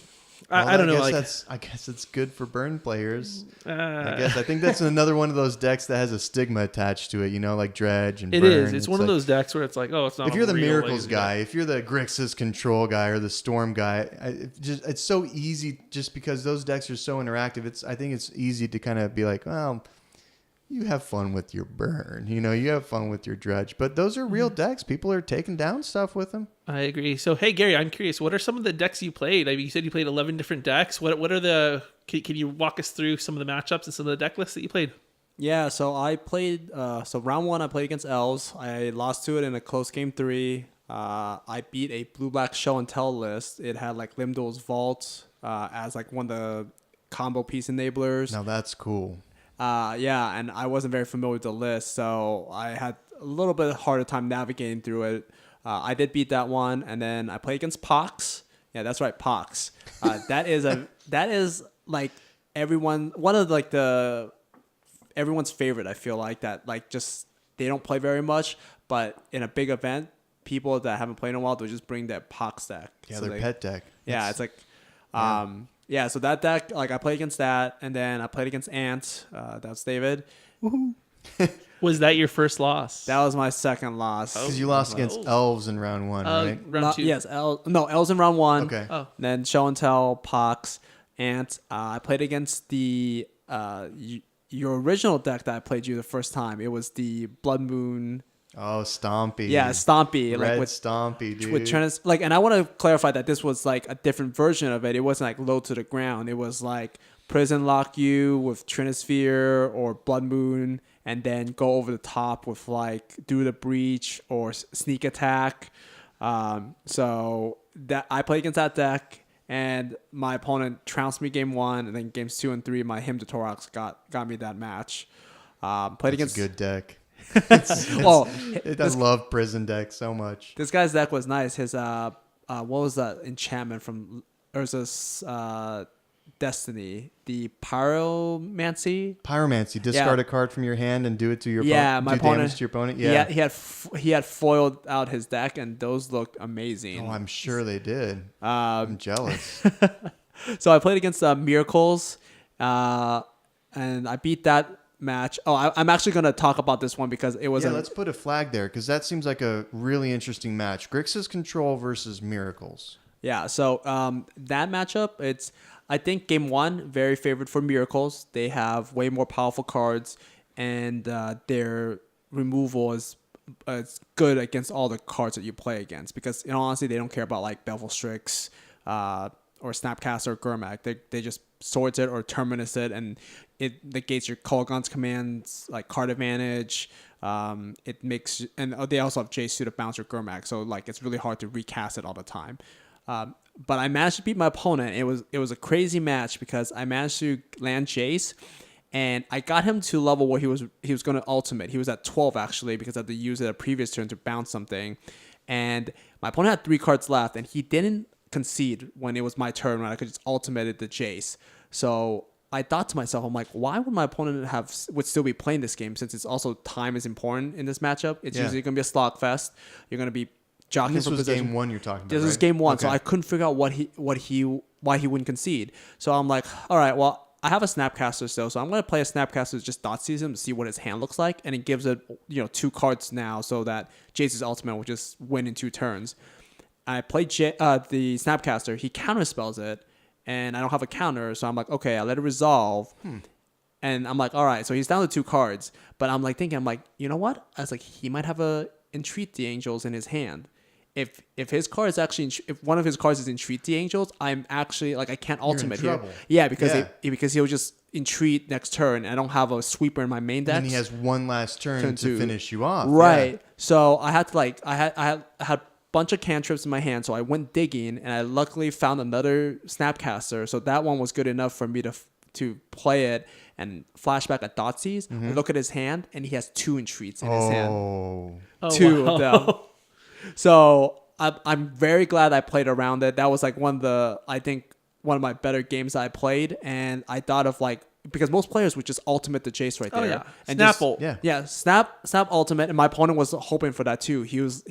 I don't know. I guess it's good for Burn players. I think that's another one of those decks that has a stigma attached to it. Like Dredge and it Burn. is. It's one of like, those decks where it's like, oh, it's not. If you're the a real Miracles Legacy guy, deck. if you're the Grixis Control guy or the Storm guy, it's so easy just because those decks are so interactive. I think it's easy to kind of be like, well, you have fun with your Burn. You have fun with your Dredge. But those are real decks. People are taking down stuff with them. I agree. So, hey, Gary, I'm curious. What are some of the decks you played? I mean, you said you played 11 different decks. What are the? Can you walk us through some of the matchups and some of the deck lists that you played? Yeah, so I played. So round 1, I played against Elves. I lost to it in a close game 3. I beat a blue-black show and tell list. It had like Limdol's Vault as like one of the combo piece enablers. Now that's cool. Yeah, and I wasn't very familiar with the list, so I had a little bit harder time navigating through it. I did beat that one, and then I played against Pox. Yeah, that's right, Pox. That is like one of like everyone's favorite. I feel like that like just they don't play very much, but in a big event, people that haven't played in a while, they'll just bring that Pox deck. Yeah, So their pet deck. Yeah, it's like, yeah. So that deck, like I played against that, and then I played against Ant. That's David. Was that your first loss? That was my second loss. Because you lost against Elves in round 1, right? Round 2. Yes, L's in round 1. Okay. Oh. Then Show and Tell, Pox, Ant. I played against the your original deck that I played you the first time. It was the Blood Moon. Oh, Stompy. Yeah, Stompy. Red like with Stompy, dude. with Trinus, like, and I want to clarify that this was like a different version of it. It wasn't like low to the ground. It was like prison lock you with Trinisphere or Blood Moon, and then go over the top with like do the breach or sneak attack. So that I played against that deck, and my opponent trounced me game 1, and then games 2 and 3, my Hymn to Thorax got me that match. Played That's against a good deck. well, I love prison decks so much. this guy's deck was nice. His what was that enchantment from Urza's Destiny? The Pyromancy. Pyromancy. Discard a card from your hand and do it to your Yeah, opponent. my do opponent. damage to your opponent. Yeah. He had foiled out his deck, and those looked amazing. Oh, I'm sure they did. I'm jealous. So I played against Miracles, and I beat that match. Oh, I'm actually going to talk about this one because it was let's put a flag there because that seems like a really interesting match. Grixis Control versus Miracles. Yeah, so that matchup, I think game one, very favored for Miracles. They have way more powerful cards, and their removal is good against all the cards that you play against because, honestly, they don't care about like Bevel Strix or Snapcaster or Gurmak. They just swords it or terminus it, and it negates your Kolaghan's commands, like card advantage. It makes, and they also have Jace to bounce your Gurmak, so like it's really hard to recast it all the time. But I managed to beat my opponent. It was a crazy match because I managed to land Jace, and I got him to level where he was going to ultimate. He was at 12 actually because I had to use it a previous turn to bounce something, and my opponent had 3 cards left, and he didn't concede when it was my turn when I could just ultimated the Jace. So I thought to myself, I'm like, why would my opponent would still be playing this game since it's also time is important in this matchup? It's usually going to be a slog fest. You're going to be jockeying This for was position. game one you're talking about. This was right? game one, Okay. so I couldn't figure out why he wouldn't concede. So I'm like, all right, well, I have a Snapcaster still, so I'm gonna play a Snapcaster just dot sees him to see what his hand looks like, and it gives it 2 cards now, so that Jace's ultimate will just win in 2 turns. I played the Snapcaster. He counterspells it, and I don't have a counter, so I'm like, okay, I let it resolve. And I'm like, all right, so he's down to 2 cards, but I'm like thinking, I'm like, you know what? I was like, he might have a Entreat the Angels in his hand. If his card is actually if one of his cards is Entreat the Angels, I'm actually like I can't ultimate here. trouble. Yeah, because he'll just Entreat next turn. And I don't have a sweeper in my main deck. And he has one last turn to finish you off. Right. Yeah. So I had to I had a bunch of cantrips in my hand, so I went digging, and I luckily found another Snapcaster. So that one was good enough for me to play it and flashback at Dotsies. Look at his hand, and he has 2 Entreats in his hand. Oh, 2 wow. of them. So I'm very glad I played around it. That was like one of my better games I played, and I thought of because most players would just ultimate the Jace right there. Oh, yeah. And Snapple. snap ultimate, and my opponent was hoping for that too.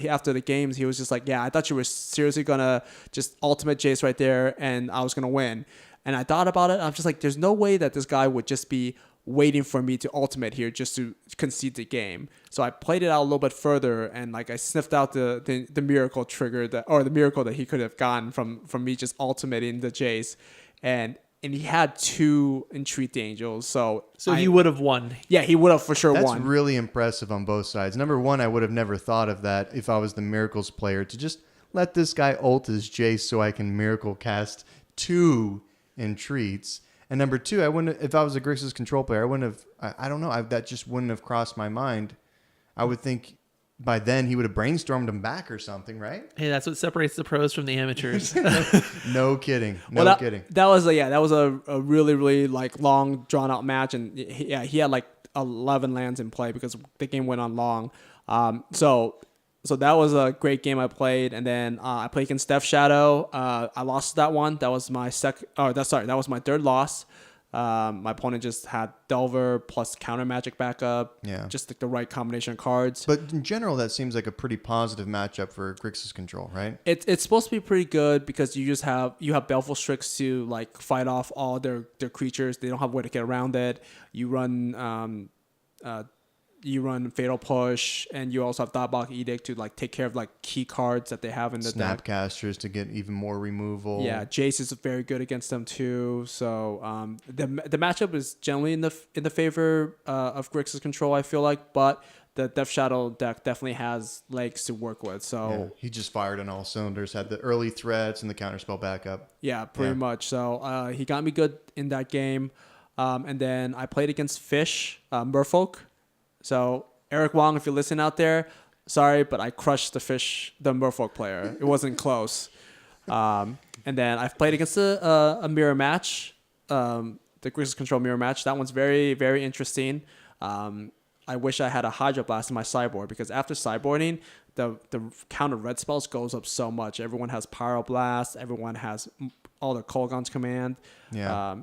After the games, he was just like, yeah, I thought you were seriously gonna just ultimate Jace right there, and I was gonna win. And I thought about it. I'm just like, there's no way that this guy would just be waiting for me to ultimate here just to concede the game. So I played it out a little bit further, and I sniffed out the miracle trigger the miracle that he could have gotten from me just ultimating the Jace, and he had 2 Entreat the Angels. So he would have won. Yeah, he would have for sure That's won. really impressive on both sides. Number one, I would have never thought of that if I was the Miracles player, to just let this guy ult his Jace so I can Miracle cast 2 Entreats. And number 2, I wouldn't. If I was a Grixis Control player, I wouldn't have. I don't know. That just wouldn't have crossed my mind. I would think by then he would have brainstormed him back or something, right? Hey, that's what separates the pros from the amateurs. No kidding. Kidding. That was a really really long drawn out match, and he had 11 lands in play because the game went on long. So that was a great game I played, and then I played against Death Shadow. I lost that one. That was my that was my 3rd loss. My opponent just had Delver plus counter magic backup. Yeah. Just the right combination of cards. But in general, that seems like a pretty positive matchup for Grixis Control, right? It's supposed to be pretty good because you have Baleful Strix to fight off all their creatures. They don't have a way to get around it. You run Fatal Push, and you also have Thoughtbot Edict to take care of key cards that they have in the deck. Snapcasters to get even more removal. Yeah, Jace is very good against them too. So the matchup is generally in the favor of Grixis Control, I feel like, but the Death Shadow deck definitely has legs to work with. So Yeah, he just fired on all cylinders, had the early threats and the counterspell backup. yeah, pretty much. So he got me good in that game, and then I played against Fish Merfolk. So Eric Wong, if you're listening out there, sorry, but I crushed the Merfolk player. It wasn't close. And then I've played against a mirror match, the Grixis Control mirror match. That one's very, very interesting. I wish I had a Hydro Blast in my sideboard because after sideboarding, the count of red spells goes up so much. Everyone has Pyro Blast. Everyone has all their Kolaghan's command. Yeah.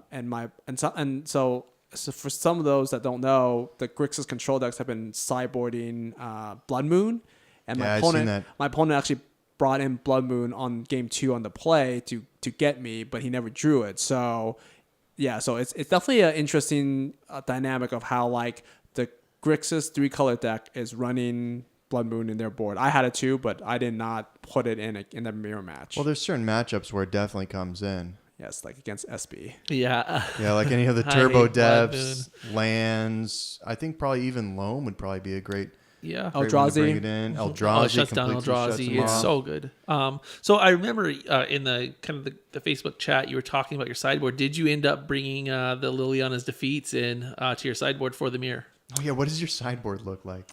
So for some of those that don't know, the Grixis Control decks have been sideboarding Blood Moon, and Yeah, I've seen that. my opponent actually brought in Blood Moon on game 2 on the play to get me, but he never drew it. So yeah, so it's definitely an interesting dynamic of how like the Grixis 3-color deck is running Blood Moon in their board. I had it too, but I did not put it in the mirror match. Well, there's certain matchups where it definitely comes in. Yes, like against SB. Yeah. Yeah, like any of the I turbo hate Blood depths, lands. I think probably even Loam would probably be a great Yeah. great one to bring Eldrazi. it in. Oh, Eldrazi it shuts down completely shuts Eldrazi. them It's off. so good. So I remember in the kind of the Facebook chat, you were talking about your sideboard. Did you end up bringing the Liliana's defeats in to your sideboard for the mirror? Oh yeah, what does your sideboard look like?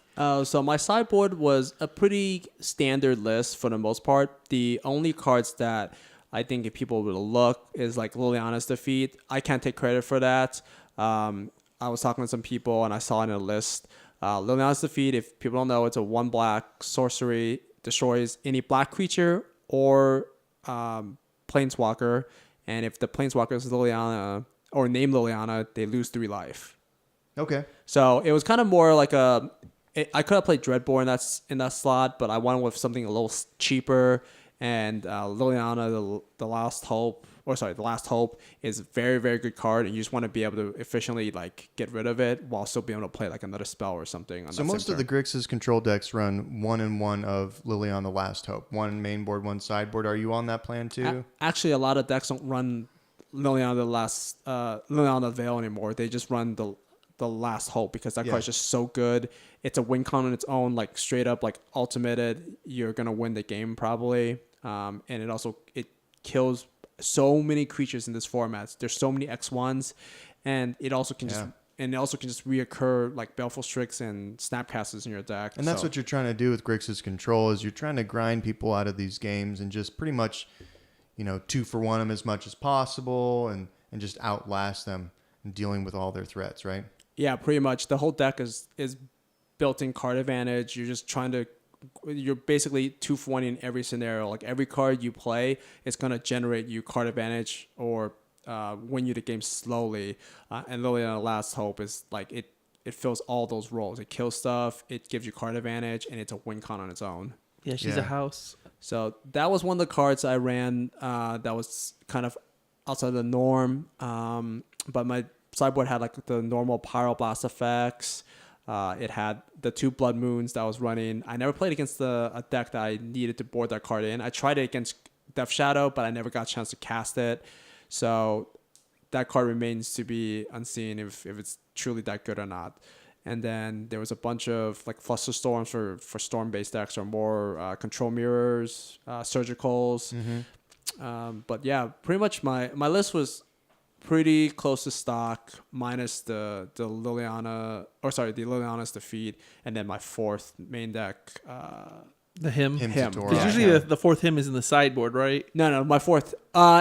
So my sideboard was a pretty standard list for the most part. The only cards that I think if people would look is like Liliana's defeat. I can't take credit for that. I was talking to some people and I saw it in a list. Liliana's defeat, if people don't know, it's a 1-black sorcery, destroys any black creature or planeswalker. And if the planeswalker is Liliana or named Liliana, they lose 3 life. Okay. So it was kind of more like I could have played Dreadbore in that slot, but I went with something a little cheaper. And Liliana, the Last Hope, the Last Hope is a very, very good card, and you just want to be able to efficiently like get rid of it while still being able to play like another spell or something. So most of the Grixis control decks run 1-1 of Liliana the Last Hope. One main board, one sideboard. Are you on that plan too? Actually, a lot of decks don't run Liliana the Veil anymore. They just run the Last Hope because that card's just so good. It's a win con on its own, like straight up like ultimated. You're gonna win the game probably. And it kills so many creatures in this format. There's so many X1s, and it also can just reoccur like Baleful Strix and Snapcasters in your deck. And that's what you're trying to do with Grixis Control is you're trying to grind people out of these games and just pretty much, 2-for-1 them as much as possible and just outlast them and dealing with all their threats, right? Yeah, pretty much. The whole deck is built-in card advantage. You're basically 2-for-1 in every scenario. Like every card you play is going to generate you card advantage or win you the game slowly. And Liliana Last Hope is like it fills all those roles. It kills stuff, it gives you card advantage, and it's a win con on its own. Yeah, she's a house. So that was one of the cards I ran that was kind of outside the norm. But my sideboard had like the normal Pyroblast effects. It had the 2 Blood Moons that I was running. I never played against a deck that I needed to board that card in. I tried it against Death Shadow, but I never got a chance to cast it. So that card remains to be unseen if it's truly that good or not. And then there was a bunch of like Fluster Storms for storm-based decks or more Control Mirrors, Surgicals. Mm-hmm. But yeah, pretty much my list was pretty close to stock, minus the Liliana's defeat, and then my 4th main deck. The hymn. Tutorial. Because usually the 4th hymn is in the sideboard, right? No, my 4th.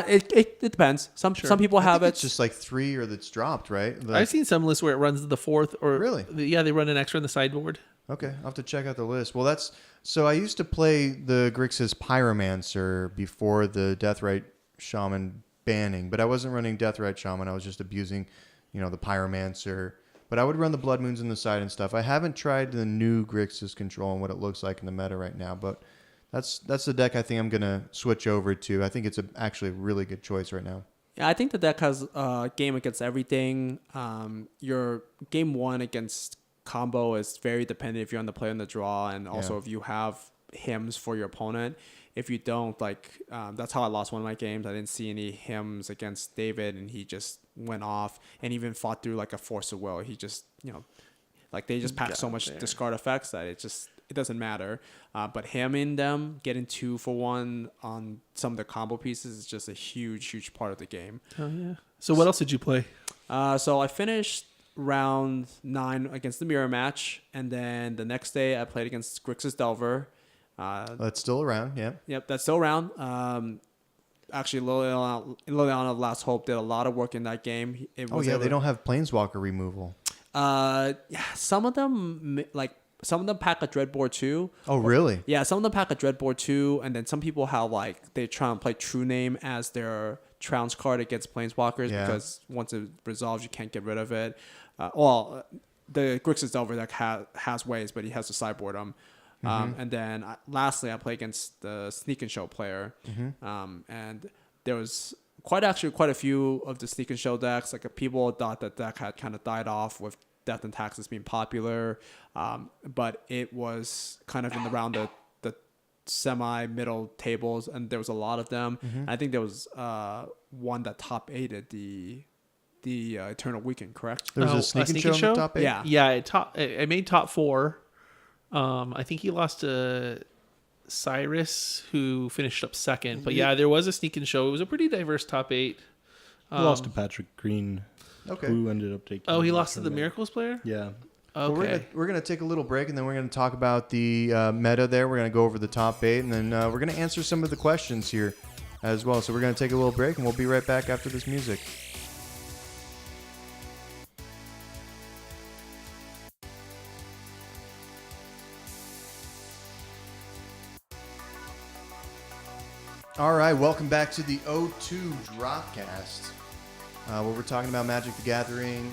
It depends. Some people have it. It's just like 3 or that's dropped, right? I've seen some lists where it runs the 4th. Or Really? They run an extra in the sideboard. Okay, I'll have to check out the list. Well, so I used to play the Grixis Pyromancer before the Deathrite Shaman banning, but I wasn't running Deathrite Shaman. I was just abusing, the Pyromancer. But I would run the Blood Moons in the side and stuff. I haven't tried the new Grixis Control and what it looks like in the meta right now, but that's the deck I think I'm going to switch over to. I think it's actually a really good choice right now. Yeah, I think the deck has game against everything. Your game 1 against combo is very dependent if you're on the play on the draw, and also if you have hymns for your opponent. If you don't, that's how I lost one of my games. I didn't see any hymns against David, and he just went off and even fought through like a Force of Will. He just, they just pack so much discard effects that it doesn't matter. But hymning them, getting 2-for-1 on some of the combo pieces is just a huge, huge part of the game. Oh, yeah. So what else did you play? So I finished round 9 against the mirror match, and then the next day I played against Grixis Delver. That's still around, yeah. Yep, that's still around. Actually, Liliana Last Hope did a lot of work in that game. They don't have Planeswalker removal. Some of them pack a Dreadbore too. Oh, really? Yeah, some of them pack a Dreadbore too, and then some people have they try and play True Name as their trounce card against Planeswalkers because once it resolves, you can't get rid of it. The Grixis Delver deck has ways, but he has to sideboard them. And then lastly, I play against the Sneak and Show player. And there was quite a few of the Sneak and Show decks. Like people thought that deck had kind of died off with Death and Taxes being popular, but it was kind of in around the semi-middle tables, and there was a lot of them. I think there was one that top 8'd the Eternal Weekend, correct? There was a Sneak and Show in the top 8? Yeah. Yeah, it made top 4. I think he lost to Cyrus, who finished up second. But yeah, there was a Sneak and Show. It was a pretty diverse top 8. He lost to Patrick Green, Okay. who ended up taking. Oh, he lost to the Miracles player? Yeah. Well, Okay. we're gonna take a little break, and then we're gonna talk about the meta there. We're gonna go over the top 8, and then we're gonna answer some of the questions here as well. So we're gonna take a little break, and we'll be right back after this music. All right, welcome back to the O2 Dropcast, where we're talking about Magic the Gathering,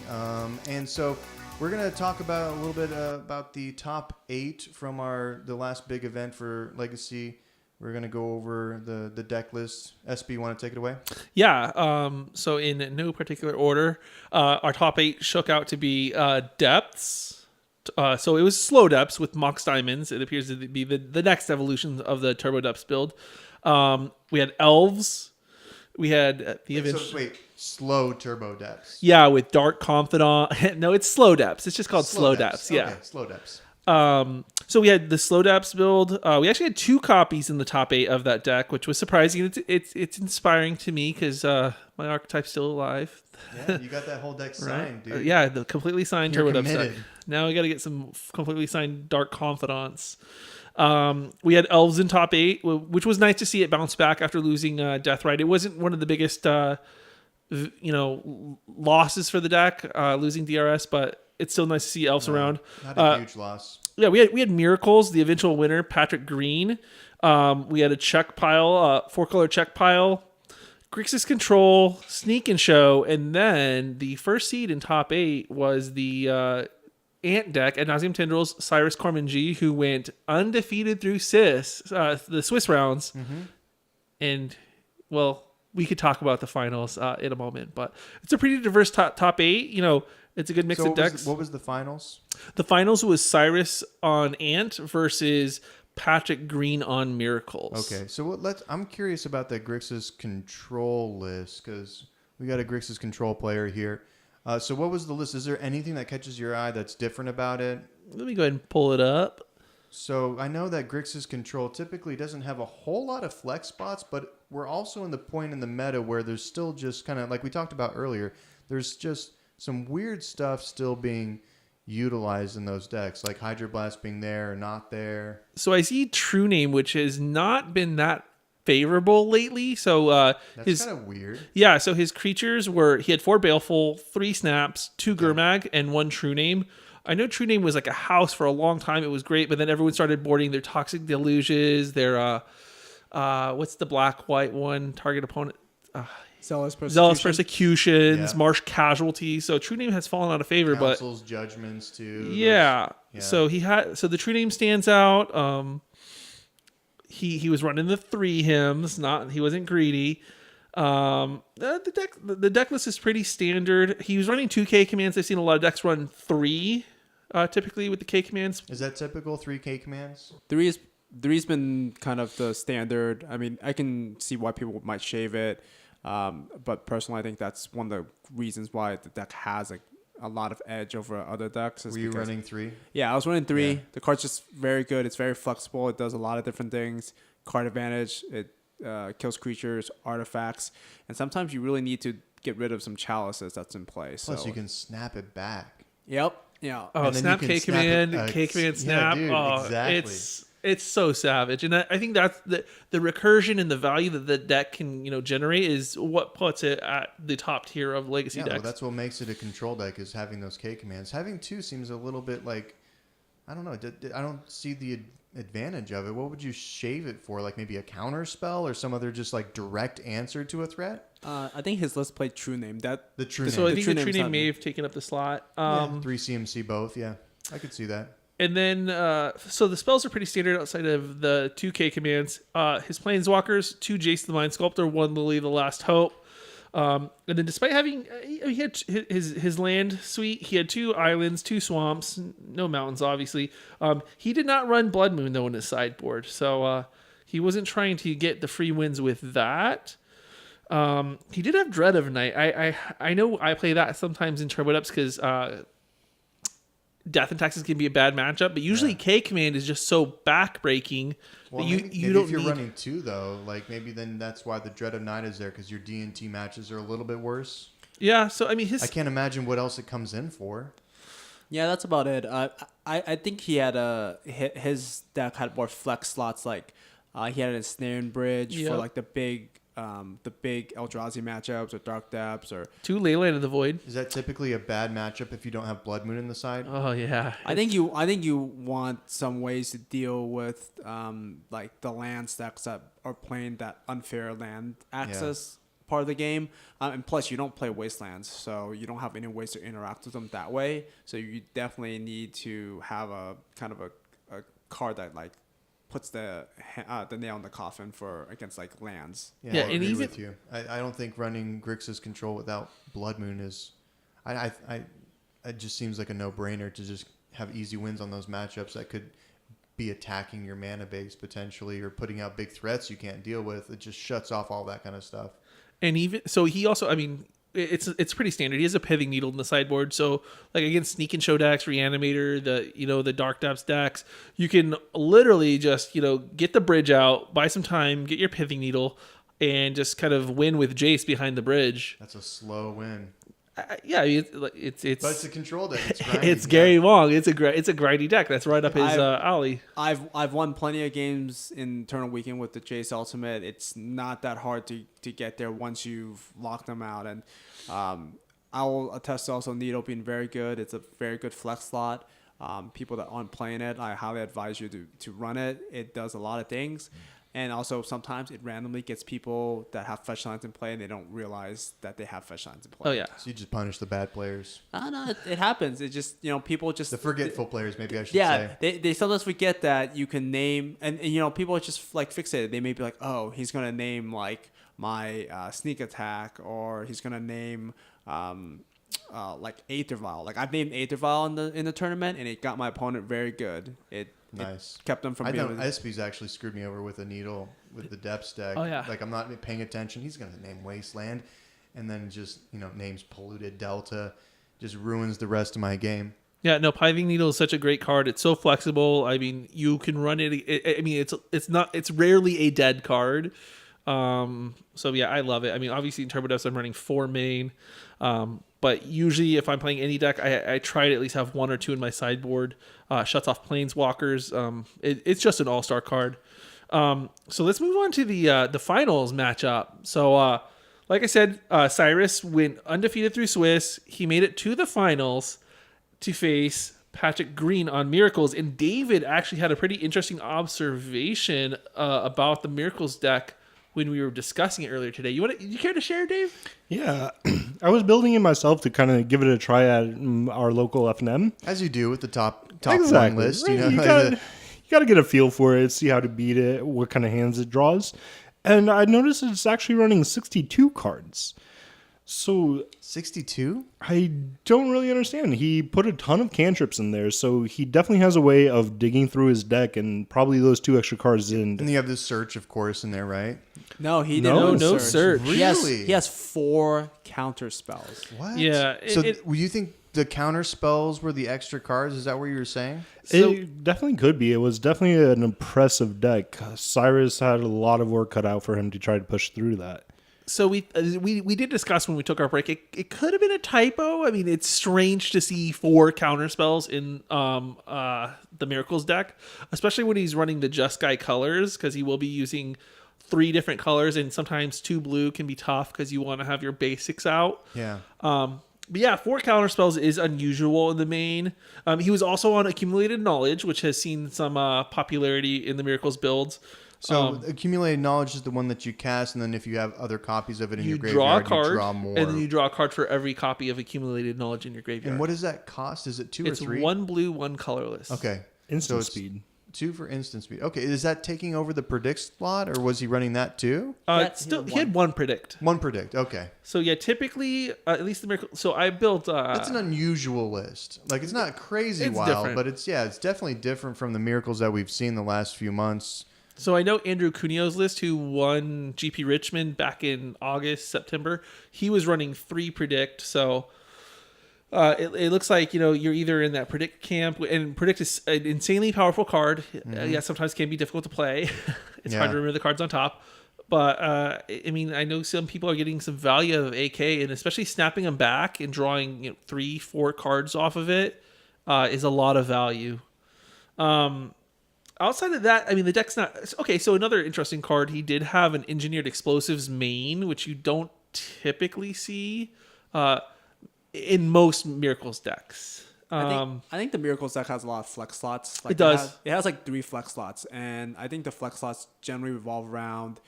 and so we're gonna talk about a little bit about the top 8 from the last big event for Legacy. We're gonna go over the deck list. SB, you want to take it away? Yeah. So in no particular order, our top 8 shook out to be depths. So it was slow depths with Mox Diamonds. It appears to be the next evolution of the Turbo Depths build. We had elves. We had Slow turbo depths. Yeah, with Dark Confidant. No, it's slow depths. It's just called slow depths. Yeah. Okay, slow depths. So we had the slow depths build. We actually had 2 copies in the top 8 of that deck, which was surprising. It's inspiring to me because my archetype's still alive. Yeah, you got that whole deck signed, dude. Yeah, the completely signed You're Turbo Depths deck. committed. Now we got to get some completely signed Dark Confidants. We had elves in top 8, which was nice to see it bounce back after losing Deathrite. It wasn't one of the biggest, losses for the deck, losing DRS, but it's still nice to see elves around. Not a huge loss. Yeah, we had Miracles, the eventual winner, Patrick Green. We had a check pile, 4-color check pile, Grixis Control, Sneak and Show, and then the first seed in top 8 was the Ant deck at Nauseam Tendrils, Cyrus Corman-G, who went undefeated through the Swiss rounds. And, well, we could talk about the finals in a moment, but it's a pretty diverse top 8. It's a good mix of decks. What was the finals? The finals was Cyrus on Ant versus Patrick Green on Miracles. Okay, so I'm curious about the Grixis control list because we got a Grixis control player here. So what was the list? Is there anything that catches your eye that's different about it? Let me go ahead and pull it up. So I know that Grixis control typically doesn't have a whole lot of flex spots, but we're also in the point in the meta where there's still just kind of like we talked about earlier. There's just some weird stuff still being utilized in those decks, like Hydroblast being there or not there. So I see True Name, which has not been that favorable lately. So That's kind of weird. Yeah, so his creatures he had 4 Baleful, 3 Snaps, 2 Gurmag, and 1 True Name. I know True Name was like a house for a long time. It was great, but then everyone started boarding their Toxic Deluges, their what's the black-white one? Target opponent. Zealous Persecutions, Yeah. Marsh Casualties. So True Name has fallen out of favor, Council's judgments too. yeah. Yeah. So the True Name stands out. He was running the 3 hymns. He wasn't greedy. The deck list is pretty standard. He was running 2 K commands. I've seen a lot of decks run 3, typically with the K commands. Is that typical 3K commands? Three's been kind of the standard. I mean, I can see why people might shave it, but personally, I think that's one of the reasons why the deck has a lot of edge over other decks. Were you running 3? Yeah, I was running 3. Yeah. The card's just very good. It's very flexible. It does a lot of different things. Card advantage. It kills creatures, artifacts, and sometimes you really need to get rid of some chalices that's in play. Plus, so you can snap it back. Yep. Yeah. Oh, And then snap you can K snap command, it, K command snap. Yeah, dude, Oh, exactly. it's so savage, and I think that's the recursion and the value that the deck can generate is what puts it at the top tier of legacy Yeah, decks. well, that's what makes it a control deck is having those K commands. Having 2 seems a little bit like, I don't know. I don't see the advantage of it. What would you shave it for? Like maybe a counter spell or some other just like direct answer to a threat? I think his list played True Name. The True So Name. I think True the True Name's Name not- may have taken up the slot. 3 CMC both. Yeah, I could see that. And then, so the spells are pretty standard outside of the 2K commands. His Planeswalkers, 2 Jace the Mind Sculptor, 1 Lily the Last Hope. And then despite having, he had his land suite, he had 2 islands, 2 swamps, no mountains, obviously. He did not run Blood Moon, though, in his sideboard. So he wasn't trying to get the free wins with that. He did have Dread of Night. I know I play that sometimes in Turbo Ups because Death and Taxes can be a bad matchup, but usually K Command is just so backbreaking Well, that maybe you don't if you're need... running 2 though, like maybe then that's why the Dread of Night is there, because your D&T matches are a little bit worse. Yeah, so I mean I can't imagine what else it comes in for. Yeah, that's about it. I think he had his deck had more flex slots. Like he had a Snare and Bridge for like the big Eldrazi matchups or Dark Depths or 2 Leyland of the Void. Is that typically a bad matchup if you don't have Blood Moon in the side? Oh yeah. I think you want some ways to deal with like the land stacks that are playing that unfair land access part of the game, and plus you don't play Wastelands, so you don't have any ways to interact with them that way. So you definitely need to have a kind of a card that like puts the nail in the coffin for against like lands. Yeah, I and agree even with you. I don't think running Grixis control without Blood Moon is. It just seems like a no-brainer to just have easy wins on those matchups that could be attacking your mana base potentially or putting out big threats you can't deal with. It just shuts off all that kind of stuff. And even so, he also, I mean, it's pretty standard. He has a Pithing Needle in the sideboard, so like against Sneak and Show decks, Reanimator, the Dark Depths decks, you can literally just get the bridge out, buy some time, get your Pithing Needle, and just kind of win with Jace behind the bridge. That's a slow win. Yeah, it's But it's a control deck. It's grindy, it's Gary Wong. It's a grindy deck. That's right up his alley. I've won plenty of games in Eternal Weekend with the Jace Ultimate. It's not that hard to get there once you've locked them out. And I will attest to also Needle being very good. It's a very good flex slot. People that aren't playing it, I highly advise you to run it. It does a lot of things. And also sometimes it randomly gets people that have fetch lines in play and they don't realize that they have fetch lines in play. Oh yeah. So you just punish the bad players. No, it happens. It just people just The forgetful players, maybe I should yeah, say. they sometimes forget that you can name and people are just like fixated. They may be like, oh, he's gonna name like my sneak attack, or he's gonna name like Aether Vial. Like I've named Aether Vial in the tournament and it got my opponent very good. It kept them from I being. know SP's actually screwed me over with a needle with the depths deck. Oh yeah. Like I'm not paying attention. He's gonna name Wasteland, and then just names Polluted Delta, just ruins the rest of my game. Yeah, no, Pithing Needle is such a great card. It's so flexible. I mean, you can run it. I mean, it's rarely a dead card. So yeah, I love it. I mean, obviously in Turbo Depths I'm running 4 main. But usually if I'm playing any deck, I try to at least have 1 or 2 in my sideboard. Shuts off Planeswalkers. It's just an all-star card. So let's move on to the finals matchup. So like I said, Cyrus went undefeated through Swiss. He made it to the finals to face Patrick Green on Miracles. And David actually had a pretty interesting observation about the Miracles deck when we were discussing it earlier today. You care to share, Dave? Yeah, I was building it myself to kind of give it a try at our local FNM. As you do with the top Exactly. one list. Right. You like got to get a feel for it, see how to beat it, what kind of hands it draws. And I noticed it's actually running 62 cards. So 62? I don't really understand. He put a ton of cantrips in there, so he definitely has a way of digging through his deck, and probably those 2 extra cards didn't. And you have this search, of course, in there, right? No, he didn't. No search. Really? He has 4 counter spells. What? Yeah, So you think the counter spells were the extra cards? Is that what you were saying? So- It definitely could be. It was definitely an impressive deck. Cyrus had a lot of work cut out for him to try to push through that. So we did discuss when we took our break. It could have been a typo. I mean, it's strange to see 4 counter spells in the Miracles deck, especially when he's running the Just Guy colors, because he will be using 3 different colors, and sometimes 2 blue can be tough because you want to have your basics out. Yeah. But yeah, 4 counter spells is unusual in the main. He was also on Accumulated Knowledge, which has seen some popularity in the Miracles builds. So accumulated knowledge is the one that you cast, and then if you have other copies of it in You your draw a graveyard, card, you draw more. and then you draw a card for every copy of Accumulated Knowledge in your graveyard. And what does that cost? Is it 2 or It's 3? 1 blue, 1 colorless. Okay. Instant it's speed. 2 for instant speed. Okay, is that taking over the predict slot, or was he running that too? He had one predict. One predict. Okay, So yeah, typically, at least the miracle. So I built. that's an unusual list. Like it's not crazy It's wild, different. but it's definitely different from the miracles that we've seen the last few months. So I know Andrew Cuneo's list, who won GP Richmond back in August, September. He was running 3 predict. So it looks like you're either in that predict camp, and predict is an insanely powerful card. Yeah, sometimes can be difficult to play. It's hard to remember the cards on top. But I mean, I know some people are getting some value of AK, and especially snapping them back and drawing 3-4 cards off of it is a lot of value. Outside of that, I mean, the deck's not okay. So another interesting card, he did have an engineered explosives main, which you don't typically see in most miracles decks. I think the Miracles deck has a lot of flex slots. Like It does. It has like 3 flex slots, and I think the flex slots generally revolve around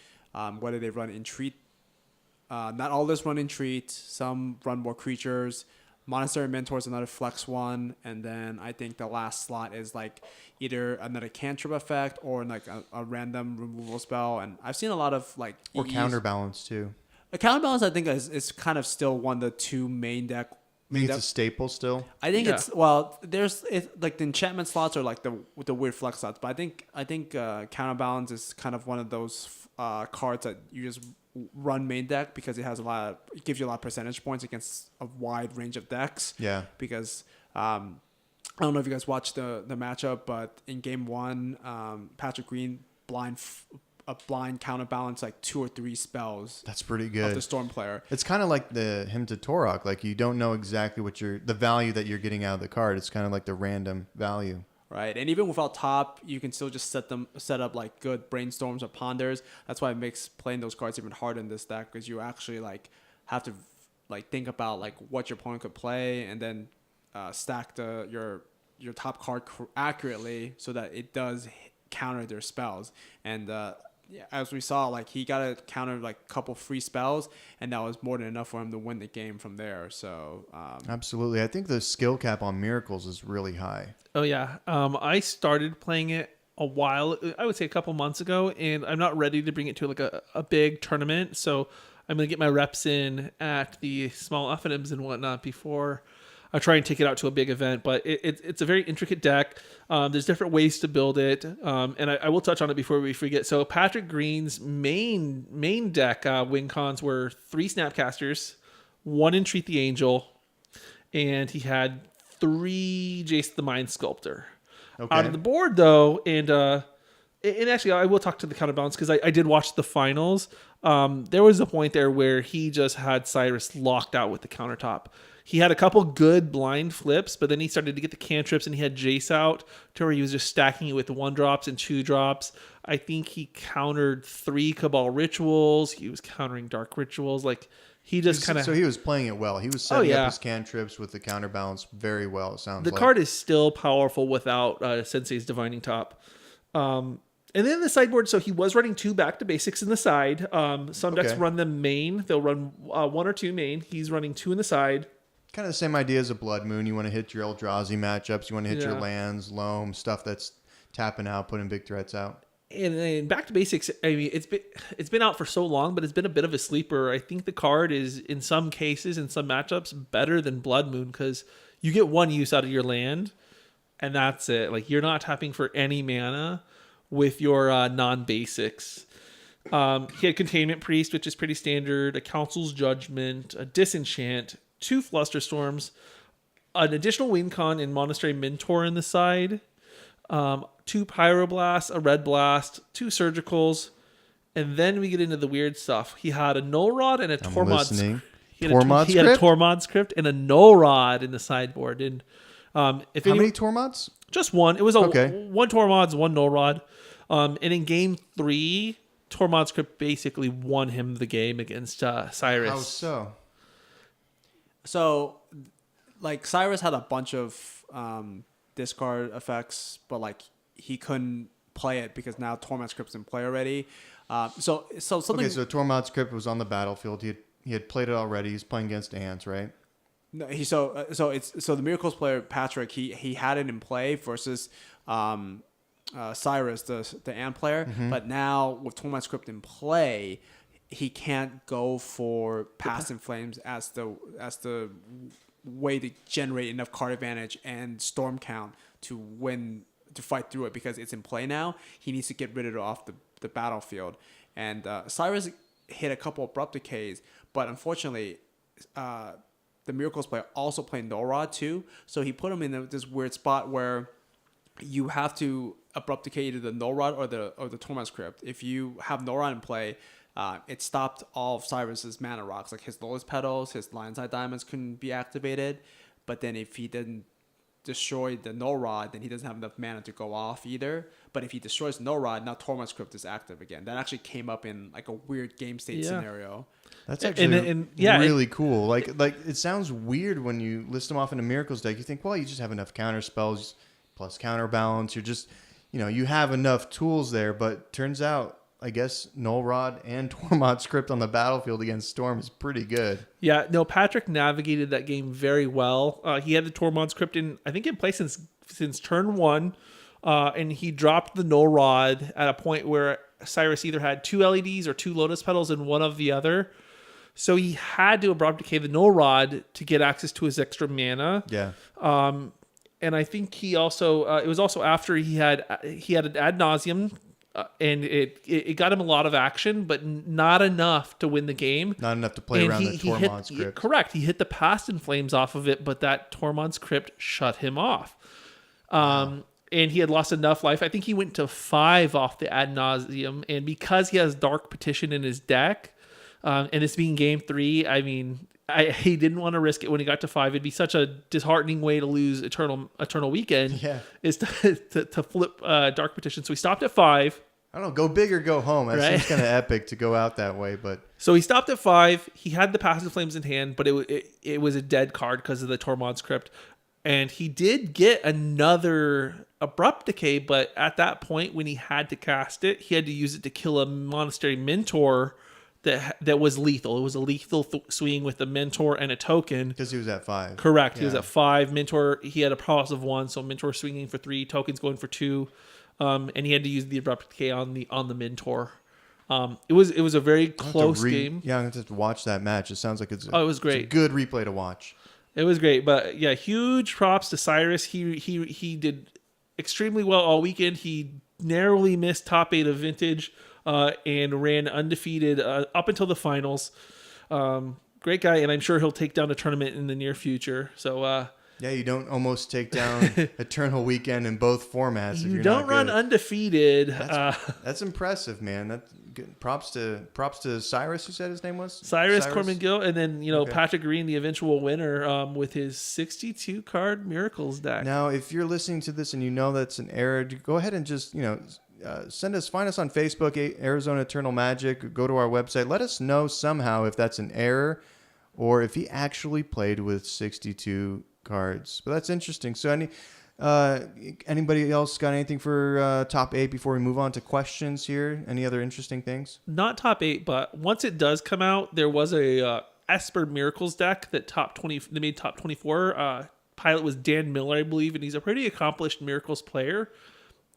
whether they run Entreat. Not all of this run Entreat. Some run more creatures. Monastery Mentor is another flex one, and then I think the last slot is like either another cantrip effect or like a random removal spell. And I've seen a lot of like Or counterbalance too. A counterbalance. I think is kind of still one of the 2 main deck. I think it's a staple still. I think Yeah. there's like the enchantment slots are like the weird flex slots, but I think counterbalance is kind of one of those cards that you just run main deck because it gives you a lot of percentage points against a wide range of decks. Yeah. Because I don't know if you guys watched the matchup, but in game 1, Patrick Green a blind counterbalance like 2 or 3 spells That's pretty of good. the Storm player. It's kind of like the hymn to Torok. Like you don't know exactly what the value that you're getting out of the card. It's kind of like the random value. Right, and even without top, you can still just set up like good brainstorms or ponders. That's why it makes playing those cards even harder in this deck because you actually like have to like think about like what your opponent could play and then stack your top card accurately so that it does counter their spells. And as we saw, like he got to counter like a couple free spells, and that was more than enough for him to win the game from there. So Absolutely. I think the skill cap on miracles is really high. Oh yeah, I started playing it a while. I would say a couple months ago, and I'm not ready to bring it to like a big tournament. So I'm gonna get my reps in at the small FNMs and whatnot before I try and take it out to a big event. But it's a very intricate deck. There's different ways to build it, and I will touch on it before we forget. So Patrick Green's main deck win cons were 3 Snapcasters, 1 Entreat the Angel, and he had 3 Jace the Mind Sculptor. Okay. Out of the board though, and actually I will talk to the counterbalance because I did watch the finals. There was a point there where he just had Cyrus locked out with the countertop. He had a couple good blind flips, but then he started to get the cantrips and he had Jace out to where he was just stacking it with 1-drops and 2-drops. I think he countered 3 Cabal rituals. He was countering dark rituals. Like he just kind of. So he was playing it well. He was setting up his cantrips with the counterbalance very well. It sounds the like. card is still powerful without Sensei's Divining Top. And then the sideboard, so he was running 2 back to basics in the side. Some decks run them main. They'll run 1 or 2 main. He's running 2 in the side. Kind of the same idea as a Blood Moon. You want to hit your Eldrazi matchups. You want to hit your Yeah. lands, loam, stuff that's tapping out, putting big threats out. And then back to basics. I mean, it's been out for so long, but it's been a bit of a sleeper. I think the card is in some cases, in some matchups, better than Blood Moon because you get 1 use out of your land, and that's it. Like you're not tapping for any mana with your non-basics. He had Containment Priest, which is pretty standard. A Council's Judgment, a Disenchant, 2 Flusterstorms, an additional win con in Monastery Mentor in the side, 2 Pyroblasts, a Red Blast, 2 Surgicals, and then we get into the weird stuff. He had a Null Rod and a Tormod listening. He had a Tormod script and a Null Rod in the sideboard. And if How many Tormods? just 1. It was Okay. 1 Tormods, 1 Null Rod. And in game 3, Tormod script basically won him the game against Cyrus. How so? So, like Cyrus had a bunch of discard effects, but like he couldn't play it because now Torment Script's in play already. So something. Okay, so Tormod script was on the battlefield. He had played it already. He's playing against ants, right? No, so the Miracles player Patrick he had it in play versus Cyrus, the Ant player. But now with Tormod script in play, he can't go for Past in Flames as the way to generate enough card advantage and storm count to win, to fight through it, because it's in play now. He needs to get rid of it off the battlefield. And Cyrus hit a couple abrupt decays, but unfortunately, the Miracles player also played No Rod too, so he put him in this weird spot where you have to abrupt decay either the No Rod or the Torment Script. If you have No Rod in play, it stopped all of Cyrus's mana rocks, like his Lotus Petals, his Lion's Eye Diamonds couldn't be activated. But then if he didn't destroy the No Rod, then he doesn't have enough mana to go off either. But if he destroys No Rod, now Torment Script is active again. That actually came up in like a weird game state scenario. That's actually really cool. Like it sounds weird when you list them off in a Miracles deck. You think, well, you just have enough counter spells plus counterbalance. You're just, you have enough tools there. But turns out, I guess Null Rod and Tormod script on the battlefield against Storm is pretty good. Yeah, no, Patrick navigated that game very well. He had the Tormod script in place since turn 1, and he dropped the Null Rod at a point where Cyrus either had 2 LEDs or 2 Lotus Petals and one of the other. So he had to abrupt decay the Null Rod to get access to his extra mana. Yeah. And I think he also it was also after he had an Ad Nauseam. And it got him a lot of action, but not enough to win the game. Not enough to play around the Tormod script. Correct. He hit the Past in Flames off of it, but that Tormod script shut him off. And he had lost enough life. I think he went to 5 off the Ad Nauseam. And because he has Dark Petition in his deck, and it's being game 3, I mean, he didn't want to risk it when he got to 5. It'd be such a disheartening way to lose Eternal Weekend. Yeah. Is to flip Dark Petition. So he stopped at 5. I don't know, go big or go home. That seems kind of epic to go out that way, but so he stopped at 5. He had the Passive Flames in hand, but it was a dead card because of the Tormod script, and he did get another Abrupt Decay, but at that point when he had to cast it, he had to use it to kill a Monastery Mentor that was lethal. It was a lethal swing with a Mentor and a token. Because he was at 5. Correct. Yeah. He was at 5. Mentor, he had a pros of 1, so Mentor swinging for 3, tokens going for 2. And he had to use the Abrupt Decay on the Mentor. It was a very close game. Yeah, I'm going to have to watch that match. It sounds like it was great. It's a good replay to watch. It was great, but yeah, huge props to Cyrus. He did extremely well all weekend. He narrowly missed top 8 of Vintage and ran undefeated up until the finals. Great guy, and I'm sure he'll take down a tournament in the near future. So. Yeah, you don't almost take down Eternal Weekend in both formats. If you're don't not run good. Undefeated. That's impressive, man. That's good. Props to Cyrus. You said his name was Cyrus Cormangill, and then Patrick Green, the eventual winner, with his 62 card Miracles deck. Now, if you're listening to this and you know that's an error, go ahead and just find us on Facebook, Arizona Eternal Magic. Go to our website. Let us know somehow if that's an error or if he actually played with 62 cards. But that's interesting. So anybody else got anything for top 8 before we move on to questions here? Any other interesting things? Not top 8, but once it does come out, there was a Esper Miracles deck that made top 24. Pilot was Dan Miller, I believe, and he's a pretty accomplished Miracles player.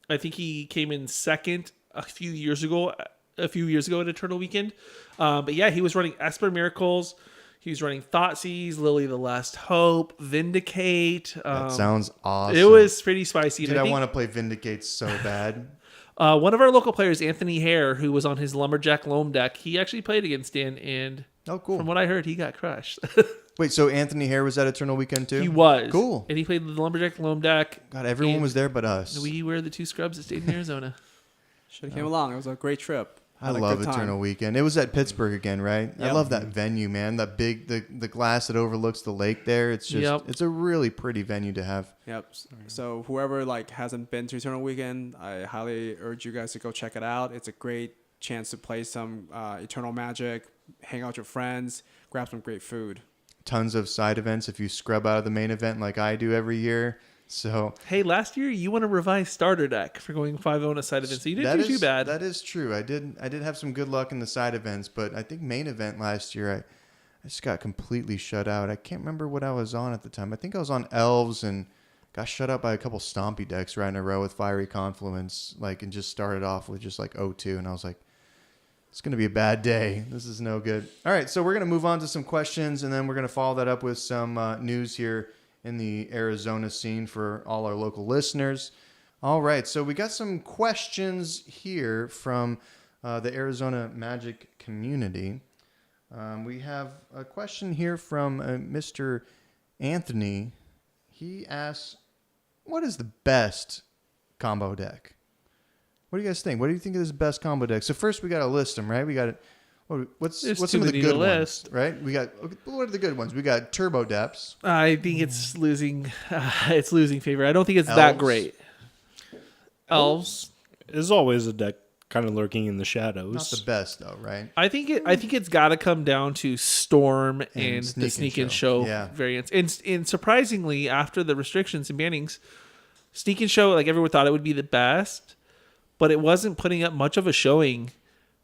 I think he came in second a few years ago at Eternal Weekend. But yeah, he was running Esper Miracles. He was running Thoughtseize, Lily the Last Hope, Vindicate. That sounds awesome. It was pretty spicy. Dude, I want to play Vindicate so bad. One of our local players, Anthony Hare, who was on his Lumberjack Loam deck, he actually played against Dan, and cool. From what I heard, he got crushed. Wait, so Anthony Hare was at Eternal Weekend too? He was. Cool. And he played the Lumberjack Loam deck. God, everyone was there but us. We were the 2 scrubs that stayed in Arizona. Should have came along. It was a great trip. I love Eternal Weekend. It was at Pittsburgh again, right? Yep. I love that venue, man. That big, the glass that overlooks the lake there. It's just, it's a really pretty venue to have. Yep. So whoever hasn't been to Eternal Weekend, I highly urge you guys to go check it out. It's a great chance to play some Eternal Magic, hang out with your friends, grab some great food. Tons of side events if you scrub out of the main event like I do every year. So hey, last year you won a revised starter deck for going 5-0 on a side event, so you didn't do too bad. That is true. I did have some good luck in the side events, but I think main event last year I just got completely shut out. I can't remember what I was on at the time. I think I was on Elves and got shut out by a couple Stompy decks right in a row with Fiery Confluence, and just started off with just 0-2, and I was like, it's going to be a bad day. This is no good. All right, so we're going to move on to some questions, and then we're going to follow that up with some news here in the Arizona scene for all our local listeners. All right, so we got some questions here from the Arizona Magic community. We have a question here from Mr. Anthony. He asks, what is the best combo deck? What do you guys think? What do you think is the best combo deck? So first we got to list them, right? We got what's There's some too of the many good to ones, list. right? What are the good ones? We got Turbo Depths. I think it's losing. It's losing favor. I don't think it's that Elves. great. Elves. There's always a deck kind of lurking in the shadows. Not the best though, right? I think it's got to come down to Storm and Sneak the and Sneak and Show. Show Yeah. variants. And surprisingly, after the restrictions and bannings, Sneak and Show, everyone thought it would be the best, but it wasn't putting up much of a showing.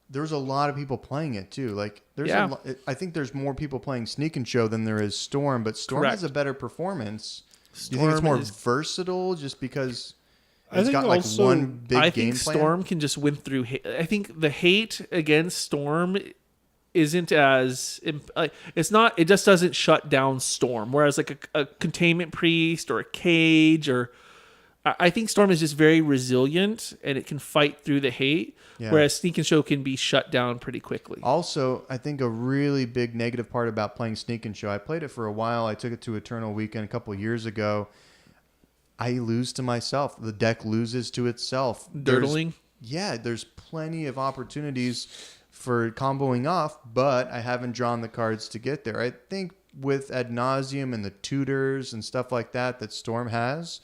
There's a lot of people playing it too. Yeah. I think there's more people playing Sneak and Show than there is Storm, but Storm Correct. has a better performance. Do you think it's Storm more is- versatile just because I it's think got also- one big I game think plan? Storm can just win through hate. I think the hate against Storm isn't as it's not. It just doesn't shut down Storm. Whereas a Containment Priest or a Cage or I think Storm is just very resilient and it can fight through the hate. Yeah. Whereas Sneak and Show can be shut down pretty quickly. Also, I think a really big negative part about playing Sneak and Show, I played it for a while. I took it to Eternal Weekend a couple years ago. I lose to myself. The deck loses to itself. Dirtling. There's plenty of opportunities for comboing off, but I haven't drawn the cards to get there. I think with Ad Nauseam and the tutors and stuff like that Storm has,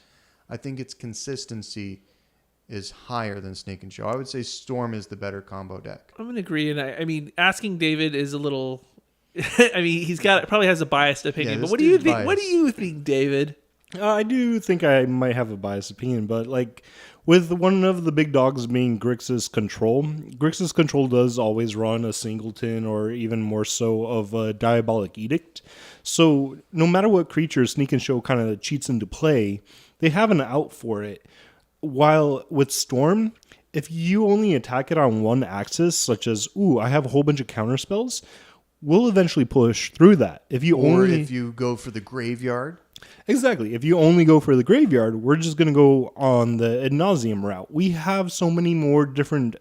I think its consistency is higher than Sneak and Show. I would say Storm is the better combo deck. I'm gonna agree, and I mean, asking David is a little. I mean, probably has a biased opinion. Yeah, but this what do you dude's think? What do biased. you think, David? I do think I might have a biased opinion, but with one of the big dogs being Grixis Control does always run a Singleton or even more so of a Diabolic Edict. So no matter what creature Sneak and Show kind of cheats into play, they have an out for it. While with Storm, if you only attack it on one axis, such as, I have a whole bunch of counter spells, we'll eventually push through that. If you go for the graveyard. Exactly. If you only go for the graveyard, we're just going to go on the Ad Nauseam route. We have so many more different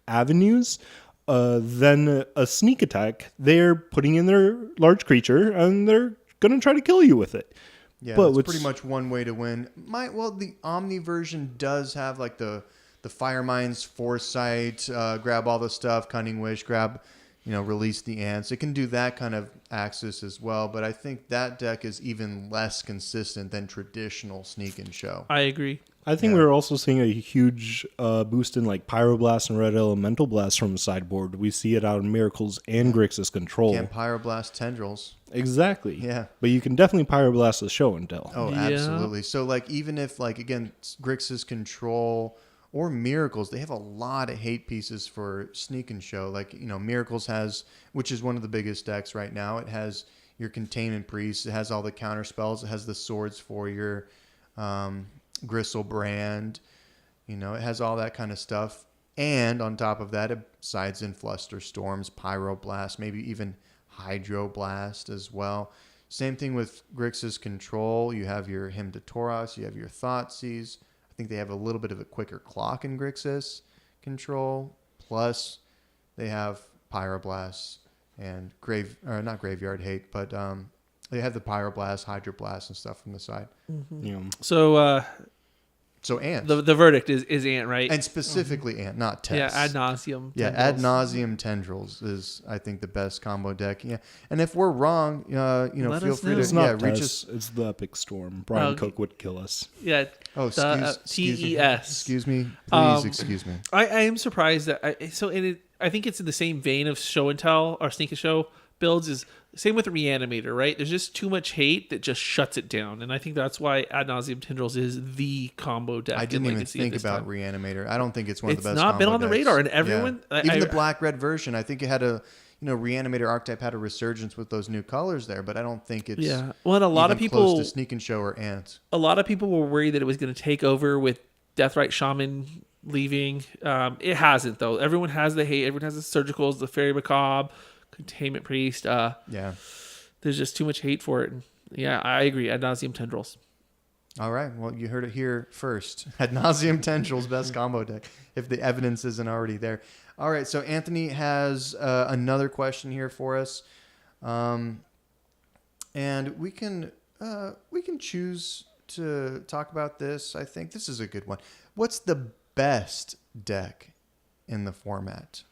avenues than a sneak attack. They're putting in their large creature, and they're going to try to kill you with it. Yeah, but that's pretty much one way to win. The Omni version does have the Firemind's Foresight, grab all the stuff, Cunning Wish, grab, release the ants. It can do that kind of axis as well, but I think that deck is even less consistent than traditional Sneak and Show. I agree. I think we're also seeing a huge boost in Pyroblast and Red Elemental Blast from the sideboard. We see it out in Miracles and Grixis Control. Can't Pyroblast Tendrils. Exactly. Yeah. But you can definitely Pyroblast the Show and Tell. Oh, Yeah. absolutely. So even if again, Grixis Control or Miracles, they have a lot of hate pieces for Sneak and Show. Miracles has, which is one of the biggest decks right now. It has your Containment Priest. It has all the counter spells. It has the swords for your Gristlebrand. It has all that kind of stuff. And on top of that, it sides in Fluster Storms, Pyroblast, maybe even Hydroblast as well. Same thing with Grixis Control. You have your Hymn to Tauros. You have your Thoughtseize. I think they have a little bit of a quicker clock in Grixis Control. Plus, they have Pyroblast and not Graveyard Hate, but they have the Pyroblast, Hydroblast, and stuff from the side. Yeah. So ants. The verdict is Ant, right? And specifically Ant, not Tess. Yeah, Ad Nauseam. Yeah, Ad Nauseam Tendrils is, I think, the best combo deck. Yeah, and if we're wrong, Let feel us free know. to It's not reach Tess, us. it's the Epic Storm. Brian Oh, Cook would kill us. Yeah. Oh, excuse me. TES. Excuse me. Please excuse me. I am surprised that I think it's in the same vein of Show and Tell or Sneak and Show, builds is same with Reanimator, right? There's just too much hate that just shuts it down, and I think that's why Ad Nauseam Tendrils is the combo deck. I didn't in even Legacy think at this about time. Reanimator. I don't think it's one of It's the best. not been combo on the decks. radar, and everyone- Yeah. I- even the I- black red version, I think it had a Reanimator archetype had a resurgence with those new colors there, but I don't think it's Yeah. Well, and a lot of even people close to Sneak and Show or Ants. a lot of people were worried that it was going to take over with Deathrite Shaman leaving. It hasn't, though. Everyone has the hate. Everyone has the Surgicals, the Fairy Macabre, Containment Priest. Yeah. There's just too much hate for it. And yeah, I agree. Ad Nauseam Tendrils. All right. Well, you heard it here first. Ad Nauseam Tendrils best combo deck, if the evidence isn't already there. All right. So Anthony has another question here for us, and we can choose to talk about this. I think this is a good one. What's the best deck in the format?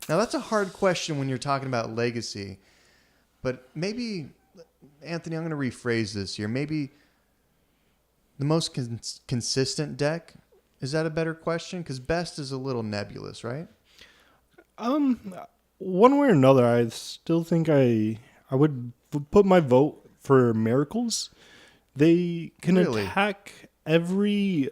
Now that's a hard question when you're talking about Legacy, but maybe, Anthony, I'm going to rephrase this here. Maybe the most consistent deck. Is that a better question? Because best is a little nebulous, right? One way or another, I still think I would put my vote for Miracles. They can Really? attack every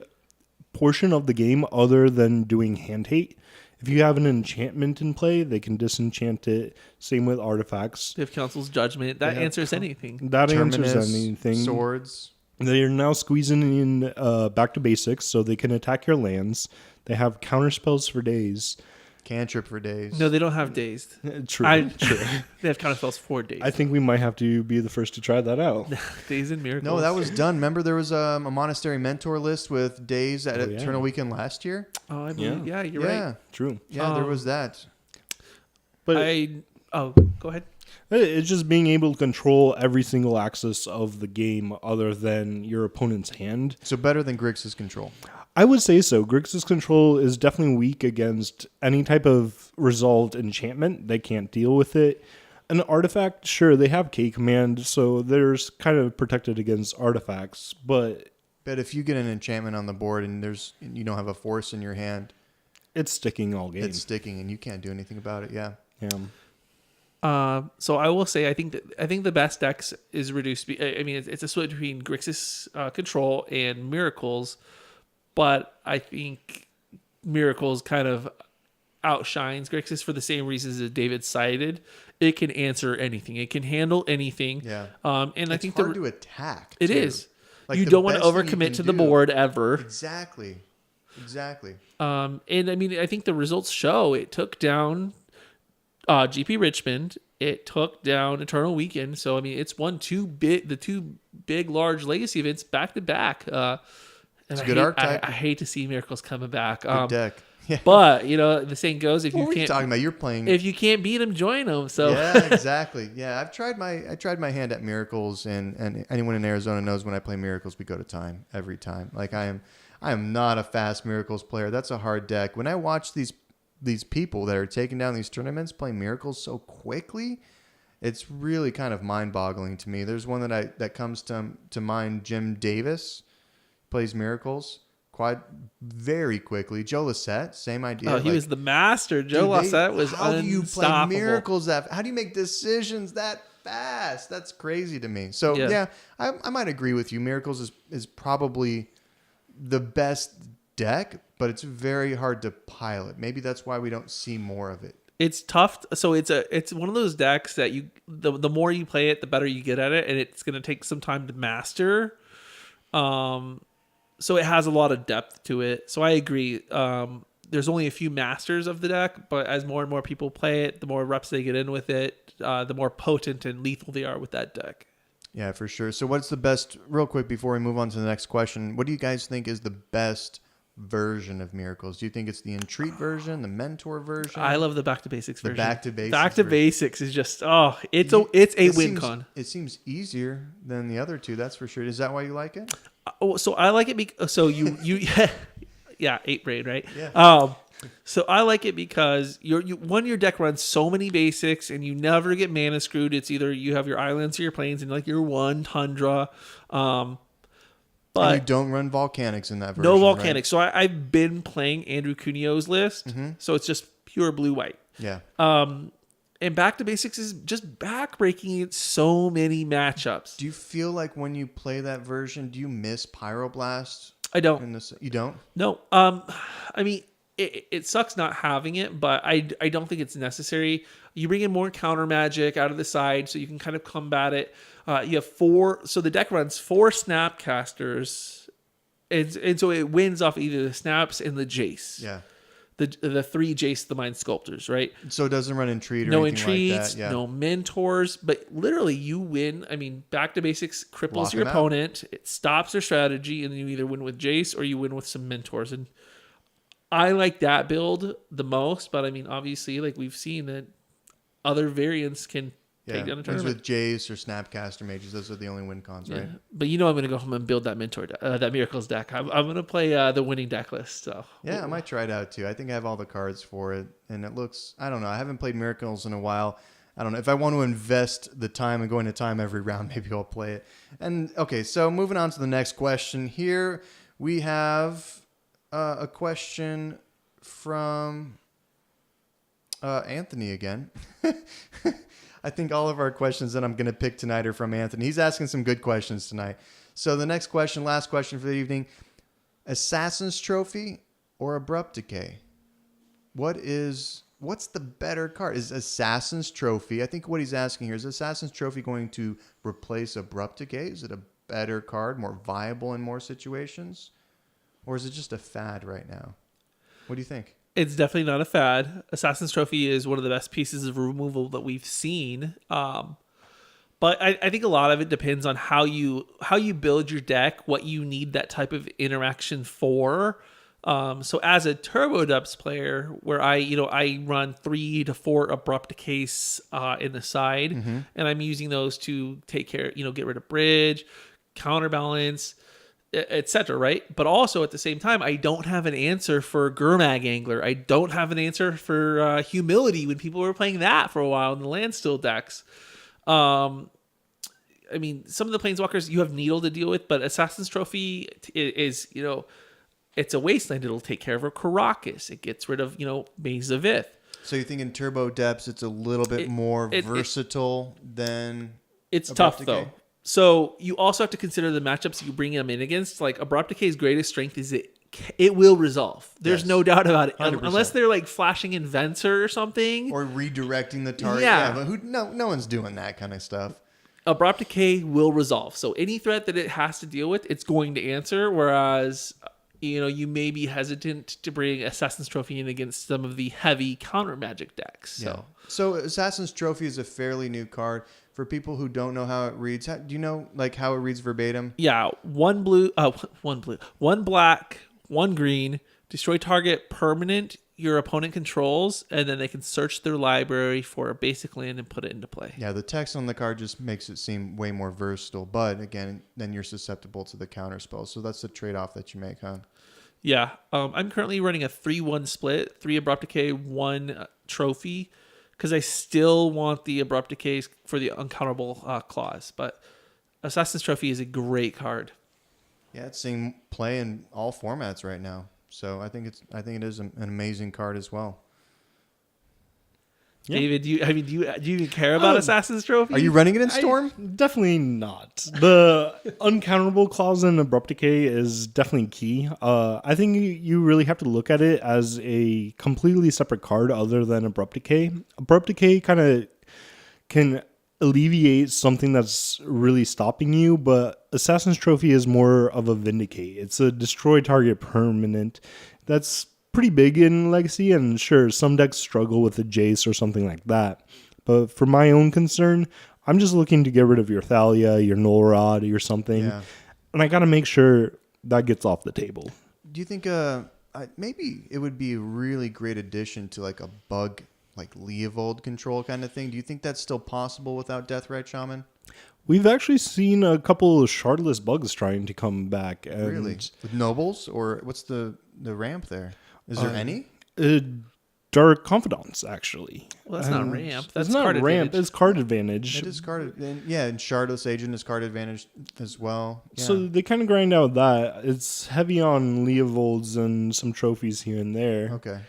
portion of the game other than doing hand hate. If you have an enchantment in play, they can disenchant it. Same with artifacts. They have Council's Judgment. That They have answers anything. That Terminus, answers anything. Swords. They are now squeezing in back to basics, so they can attack your lands. They have counter spells for days. Cantrip for days. No, they don't have Dazed. True. They have counterspells for Dazed. I think we might have to be the first to try that out. Dazed and Miracles. No, that was done. Remember there was a Monastery Mentor list with days at Oh, yeah. Eternal Weekend last year? Oh, I believe. Yeah, you're yeah. right. True. Yeah, there was that. But Go ahead. it's just being able to control every single axis of the game other than your opponent's hand. So better than Grixis control. I would say so. Grixis control is definitely weak against any type of resolved enchantment. They can't deal with it. An artifact, sure, they have K command, so there's kind of protected against artifacts. But if you get an enchantment on the board and you don't have a force in your hand, it's sticking all game. it's sticking and you can't do anything about it. Yeah. Yeah. So I will say I think the best decks is reduced. I mean, it's a split between Grixis control and Miracles, but I think Miracles kind of outshines Grixis for the same reasons that David cited. It can answer anything. It can handle anything. Yeah. And It's I think hard to attack. it too. is. Like, You the don't want to best thing you overcommit can to the do- board ever. Exactly. And I mean, I think the results show it took down GP Richmond. It took down Eternal Weekend. So I mean, it's won the two big large legacy events back to back. It's a good archetype. I hate to see Miracles coming back. Good deck. Yeah. But the saying goes, if What you were you can't, talking about? You're playing. if you can't beat them, join them. So Yeah, exactly. Yeah, I tried my hand at Miracles, and anyone in Arizona knows when I play Miracles, we go to time every time. Like I am not a fast Miracles player. That's a hard deck. When I watch these people that are taking down these tournaments play Miracles so quickly, it's really kind of mind-boggling to me. There's one that comes to mind. Jim Davis plays Miracles quite very quickly. Joe Lissette, same idea. he was the master. Joe Lassette was how do you play unstoppable. Miracles how do you make decisions that fast? That's crazy to me. So Yeah. I might agree with you. Miracles is probably the best deck, but it's very hard to pilot. Maybe that's why we don't see more of it. It's tough. So it's one of those decks that the more you play it, the better you get at it, and it's going to take some time to master. So it has a lot of depth to it. So I agree. There's only a few masters of the deck, but as more and more people play it, the more reps they get in with it, the more potent and lethal they are with that deck. Yeah, for sure. So what's the best, real quick before we move on to the next question, what do you guys think is the best version of Miracles? Do you think it's the Entreat version, the Mentor version? I love the back to basics version. Back to basics Back to version. basics is just it's a win con. It seems easier than the other two, that's for sure. Is that why you like it? So I like it because you yeah, 8 braid, right? Yeah. So I like it because your deck runs so many basics and you never get mana screwed. It's either you have your islands or your plains and like your one tundra. And But you don't run volcanics in that version. no volcanics. Right? So I've been playing Andrew Cuneo's list. So it's just pure blue white. Yeah. And Back to Basics is just backbreaking so many matchups. Do you feel like when you play that version, do you miss Pyroblast? I don't. You don't? No. I mean, it sucks not having it, but I don't think it's necessary. You bring in more counter magic out of the side so you can kind of combat it. You have 4, so the deck runs 4 Snapcasters, and so it wins off either the Snaps and the Jace. Yeah. The 3 Jace the Mind Sculptors, right? So it doesn't run Entreat or No anything entreats, like that. Yeah. no mentors, but literally you win. I mean, Back to Basics cripples Lock your 'em out. opponent. It stops their strategy, and you either win with Jace or you win with some mentors. And I like that build the most, but I mean, obviously, like we've seen that other variants can take down a Wins tournament. with Jace or Snapcaster Mages. Those are the only win cons, right? But I'm going to go home and build that that Miracles deck. I'm going to play the winning deck list. So Yeah, I might try it out too. I think I have all the cards for it, and it looks. I don't know. I haven't played Miracles in a while. I don't know if I want to invest the time and go into time every round. Maybe I'll play it. And okay, so moving on to the next question. Here we have a question from Anthony again. I think all of our questions that I'm going to pick tonight are from Anthony. He's asking some good questions tonight. So the next question, last question for the evening: Assassin's Trophy or Abrupt Decay? What's the better card? Is Assassin's Trophy, I think what he's asking here, is Assassin's Trophy going to replace Abrupt Decay? Is it a better card, more viable in more situations? Or is it just a fad right now? What do you think? it's definitely not a fad. Assassin's Trophy is one of the best pieces of removal that we've seen. But I think a lot of it depends on how you build your deck, what you need that type of interaction for. So as a Turbo Dubs player, where I run 3 to 4 Abrupt Decays in the side, and I'm using those to take care, get rid of bridge, counterbalance, etc. Right? But also at the same time, I don't have an answer for Gurmag Angler. I don't have an answer for Humility when people were playing that for a while in the Landstill decks. I mean, some of the Planeswalkers you have Needle to deal with, but Assassin's Trophy is it's a wasteland. It'll take care of a Caracas. It gets rid of, Maze of Ith. So you think in Turbo Depths it's a little bit more versatile than it's Abrupt tough Decay? though. So you also have to consider the matchups you bring them in against. Like Abrupt Decay's greatest strength is it will resolve. There's no doubt about it. 100%. Unless they're like flashing Inventor or something. Or redirecting the target. Yeah. But no one's doing that kind of stuff. Abrupt Decay will resolve. So any threat that it has to deal with, it's going to answer. Whereas, you may be hesitant to bring Assassin's Trophy in against some of the heavy counter magic decks. So Assassin's Trophy is a fairly new card. For people who don't know how it reads, do you know how it reads verbatim? Yeah, one black, one green, destroy target permanent your opponent controls, and then they can search their library for a basic land and put it into play. Yeah, the text on the card just makes it seem way more versatile, but again, then you're susceptible to the counter spells. So that's the trade-off that you make, huh? Yeah, I'm currently running a 3-1 split, 3 Abrupt Decay, 1 trophy, because I still want the Abrupt Decays for the uncounterable clause. But Assassin's Trophy is a great card. Yeah, it's seeing play in all formats right now. So I think it is an amazing card as well. Yeah. David, do you even care about Assassin's Trophy? Are you running it in Storm? Definitely not. The uncounterable clause in Abrupt Decay is definitely key. I think you really have to look at it as a completely separate card other than Abrupt Decay. Abrupt Decay kind of can alleviate something that's really stopping you, but Assassin's Trophy is more of a Vindicate. It's a destroy target permanent that's pretty big in Legacy, and sure, some decks struggle with a Jace or something like that. But for my own concern, I'm just looking to get rid of your Thalia, your Null Rod, or something. Yeah. And I got to make sure that gets off the table. Do you think maybe it would be a really great addition to a bug Leovold control kind of thing? Do you think that's still possible without Deathrite Shaman? We've actually seen a couple of shardless bugs trying to come back. And Really? With nobles? Or what's the ramp there? Is there any? Dark Confidants, actually. Well, that's not ramp. That's it's not card ramp. advantage. It's card advantage. It is card. And Shardless Agent is card advantage as well. Yeah. So they kind of grind out that. It's heavy on Leovolds and some trophies here and there. Okay.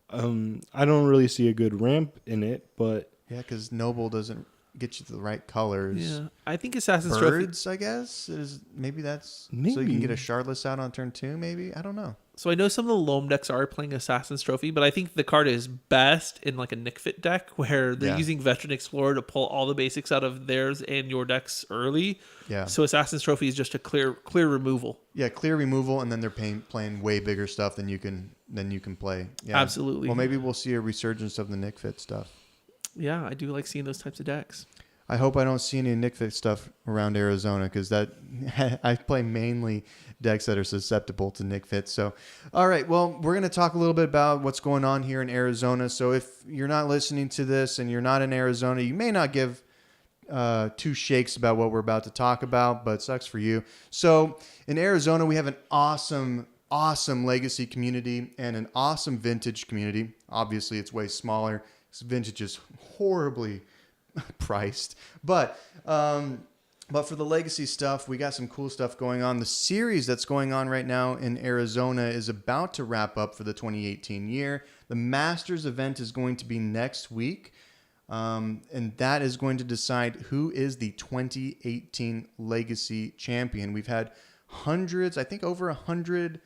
I don't really see a good ramp in it, but Yeah, because Noble doesn't get you the right colors. Yeah, I think Assassin's Trophy. Birds, I guess. Maybe that's so you Maybe. can get a Shardless out on turn 2, maybe? I don't know. So I know some of the Loam decks are playing Assassin's Trophy, but I think the card is best in like a Nick Fit deck where they're Yeah. using Veteran Explorer to pull all the basics out of theirs and your decks early. Yeah. So Assassin's Trophy is just a clear removal. Yeah, clear removal, and then they're playing way bigger stuff than you can play. Yeah. Absolutely. Well, maybe we'll see a resurgence of the Nick Fit stuff. Yeah, I do like seeing those types of decks. I hope I don't see any Nick Fit stuff around Arizona because that I play mainly decks that are susceptible to Nick Fit. So, all right, well, we're going to talk a little bit about what's going on here in Arizona. So if you're not listening to this and you're not in Arizona, you may not give two shakes about what we're about to talk about, but it sucks for you. So in Arizona, we have an awesome legacy community and an awesome vintage community. Obviously, it's way smaller. Vintage is horribly priced, but for the legacy stuff, we got some cool stuff going on. The series that's going on right now in Arizona is about to wrap up for the 2018 year. The Masters event is going to be next week, and that is going to decide who is the 2018 legacy champion. We've had hundreds, I think over 100,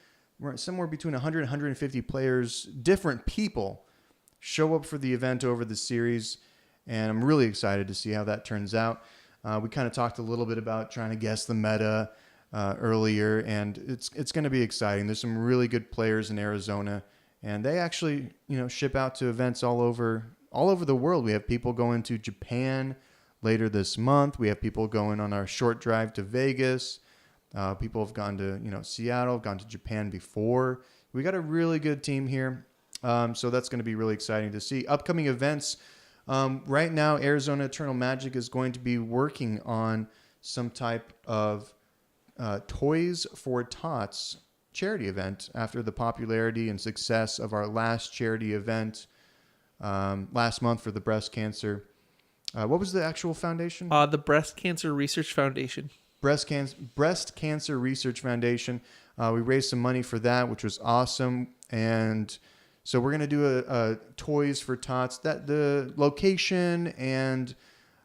somewhere between 100 and 150 players, different people, show up for the event over the series, and I'm really excited to see how that turns out. We kind of talked a little bit about trying to guess the meta earlier, and it's going to be exciting. There's some really good players in Arizona, and they actually ship out to events all over the world. We have people going to Japan later this month. We have people going on our short drive to Vegas. People have gone to Seattle, gone to Japan before. We got a really good team here. So that's going to be really exciting to see. Upcoming events. Right now, Arizona Eternal Magic is going to be working on some type of Toys for Tots charity event after the popularity and success of our last charity event last month for the breast cancer. What was the actual foundation? The Breast Cancer Research Foundation. Breast Cancer Research Foundation. We raised some money for that, which was awesome. And so we're going to do a Toys for Tots. That the location and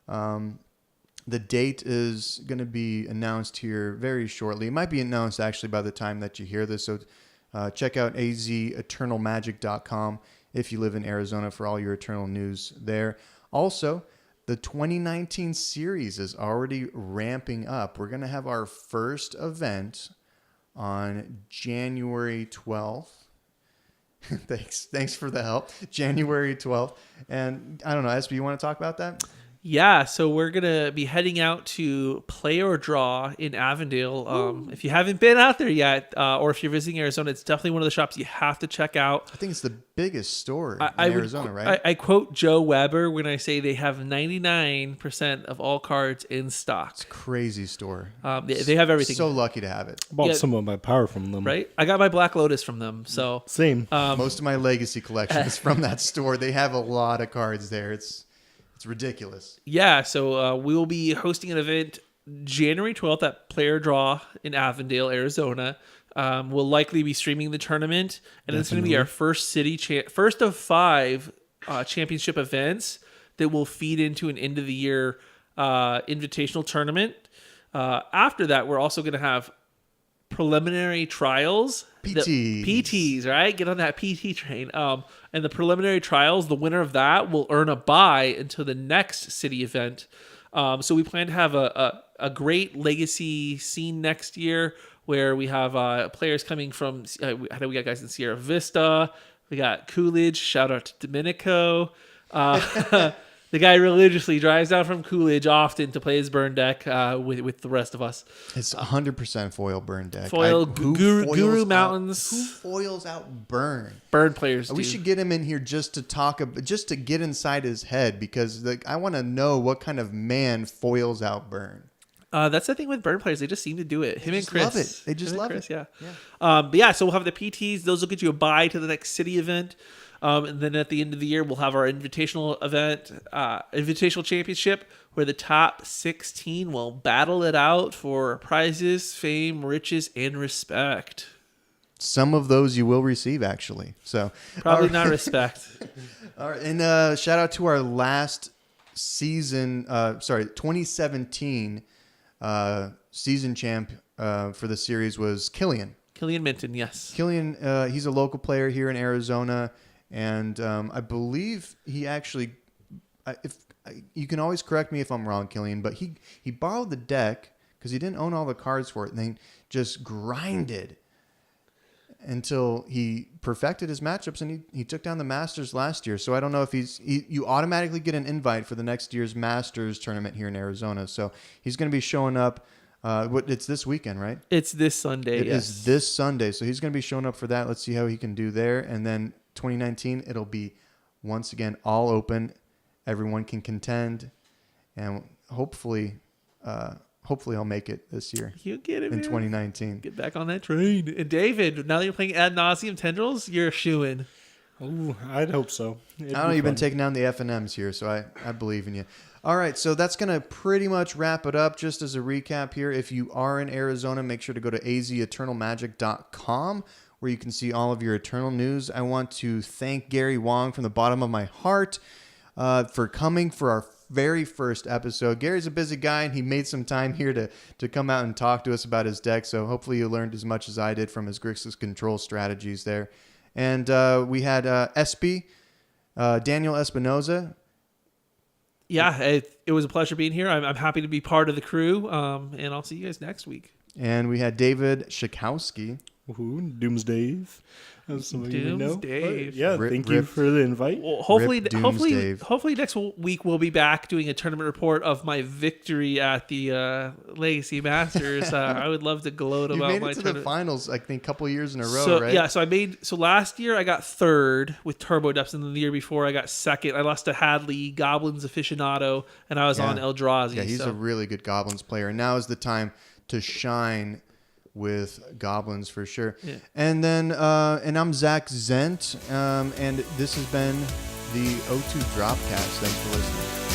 the date is going to be announced here very shortly. It might be announced actually by the time that you hear this. So check out azeternalmagic.com if you live in Arizona for all your Eternal news there. Also, the 2019 series is already ramping up. We're going to have our first event on January 12th. Thanks for the help. January 12th. And I don't know, SB, you want to talk about that? Yeah, so we're going to be heading out to Play or Draw in Avondale. If you haven't been out there yet, or if you're visiting Arizona, it's definitely one of the shops you have to check out. I think it's the biggest store in Arizona, right? I quote Joe Weber when I say they have 99% of all cards in stock. It's a crazy store. They have everything. So lucky to have it. Bought some of my power from them. Right? I got my Black Lotus from them, so... Same. Most of my legacy collection is from that store. They have a lot of cards there. It's ridiculous. Yeah, so we will be hosting an event January 12th at Player Draw in Avondale, Arizona. We'll likely be streaming the tournament, and it's going to be our first first of 5 championship events that will feed into an end of the year invitational tournament. After that, we're also going to have preliminary trials. PTs, right? Get on that PT train. And the preliminary trials, the winner of that will earn a bye until the next city event. So we plan to have a great legacy scene next year where we have players coming from, we got guys in Sierra Vista. We got Coolidge. Shout out to Domenico. The guy religiously drives down from Coolidge often to play his burn deck with the rest of us. It's 100% foil burn deck. Guru Mountains. Who foils out burn? Burn players. We should get him in here just to get inside his head because I want to know what kind of man foils out burn. That's the thing with burn players; they just seem to do it. Him and Chris, love it. They just love it. Yeah. But yeah, so we'll have the PTs; those will get you a bye to the next city event. And then at the end of the year, we'll have our invitational event, invitational championship, where the top 16 will battle it out for prizes, fame, riches, and respect. Some of those you will receive, actually. So probably not respect. All right, and shout out to our last 2017 season champ for the series was Killian. Killian Minton, yes. Killian, he's a local player here in Arizona, and I believe he actually, you can always correct me if I'm wrong, Killian, but he borrowed the deck because he didn't own all the cards for it, and then just grinded until he perfected his matchups, and he took down the Masters last year. So I don't know if you automatically get an invite for the next year's Masters tournament here in Arizona. So he's going to be showing up. It's this weekend, right? It's this Sunday. It yes. is this Sunday. So he's going to be showing up for that. Let's see how he can do there. And then 2019, it'll be once again all open. Everyone can contend, and hopefully I'll make it this year. You get it, in man. 2019. Get back on that train. And David, now that you're playing Ad Nauseam Tendrils, you're a shoo-in. Oh, I'd hope so. I don't know, you've been taking down the F&Ms here, so I believe in you. All right, so that's going to pretty much wrap it up. Just as a recap here, if you are in Arizona, make sure to go to azeternalmagic.com where you can see all of your Eternal news. I want to thank Gary Wong from the bottom of my heart for coming for our very first episode. Gary's a busy guy, and he made some time here to come out and talk to us about his deck, so hopefully you learned as much as I did from his Grixis control strategies there. And we had Espy, Daniel Espinoza. Yeah, it was a pleasure being here. I'm happy to be part of the crew, and I'll see you guys next week. And we had David Shakowski. Doomsday. As some of you know. Doomsday. Yeah, thank you for the invite. Well, hopefully Doomsday. next week we'll be back doing a tournament report of my victory at the Legacy Masters. I would love to gloat You about made my it to the tournament. finals, I think, a couple years in a row, So right? yeah, so last year I got third with Turbo Depths, and then the year before I got second. I lost to Hadley, Goblins aficionado, and I was on Eldrazi. Yeah, he's a really good Goblins player. And now is the time to shine with Goblins for sure. Yeah. And then, and I'm Zach Zent, and this has been the O2 Dropcast. Thanks for listening.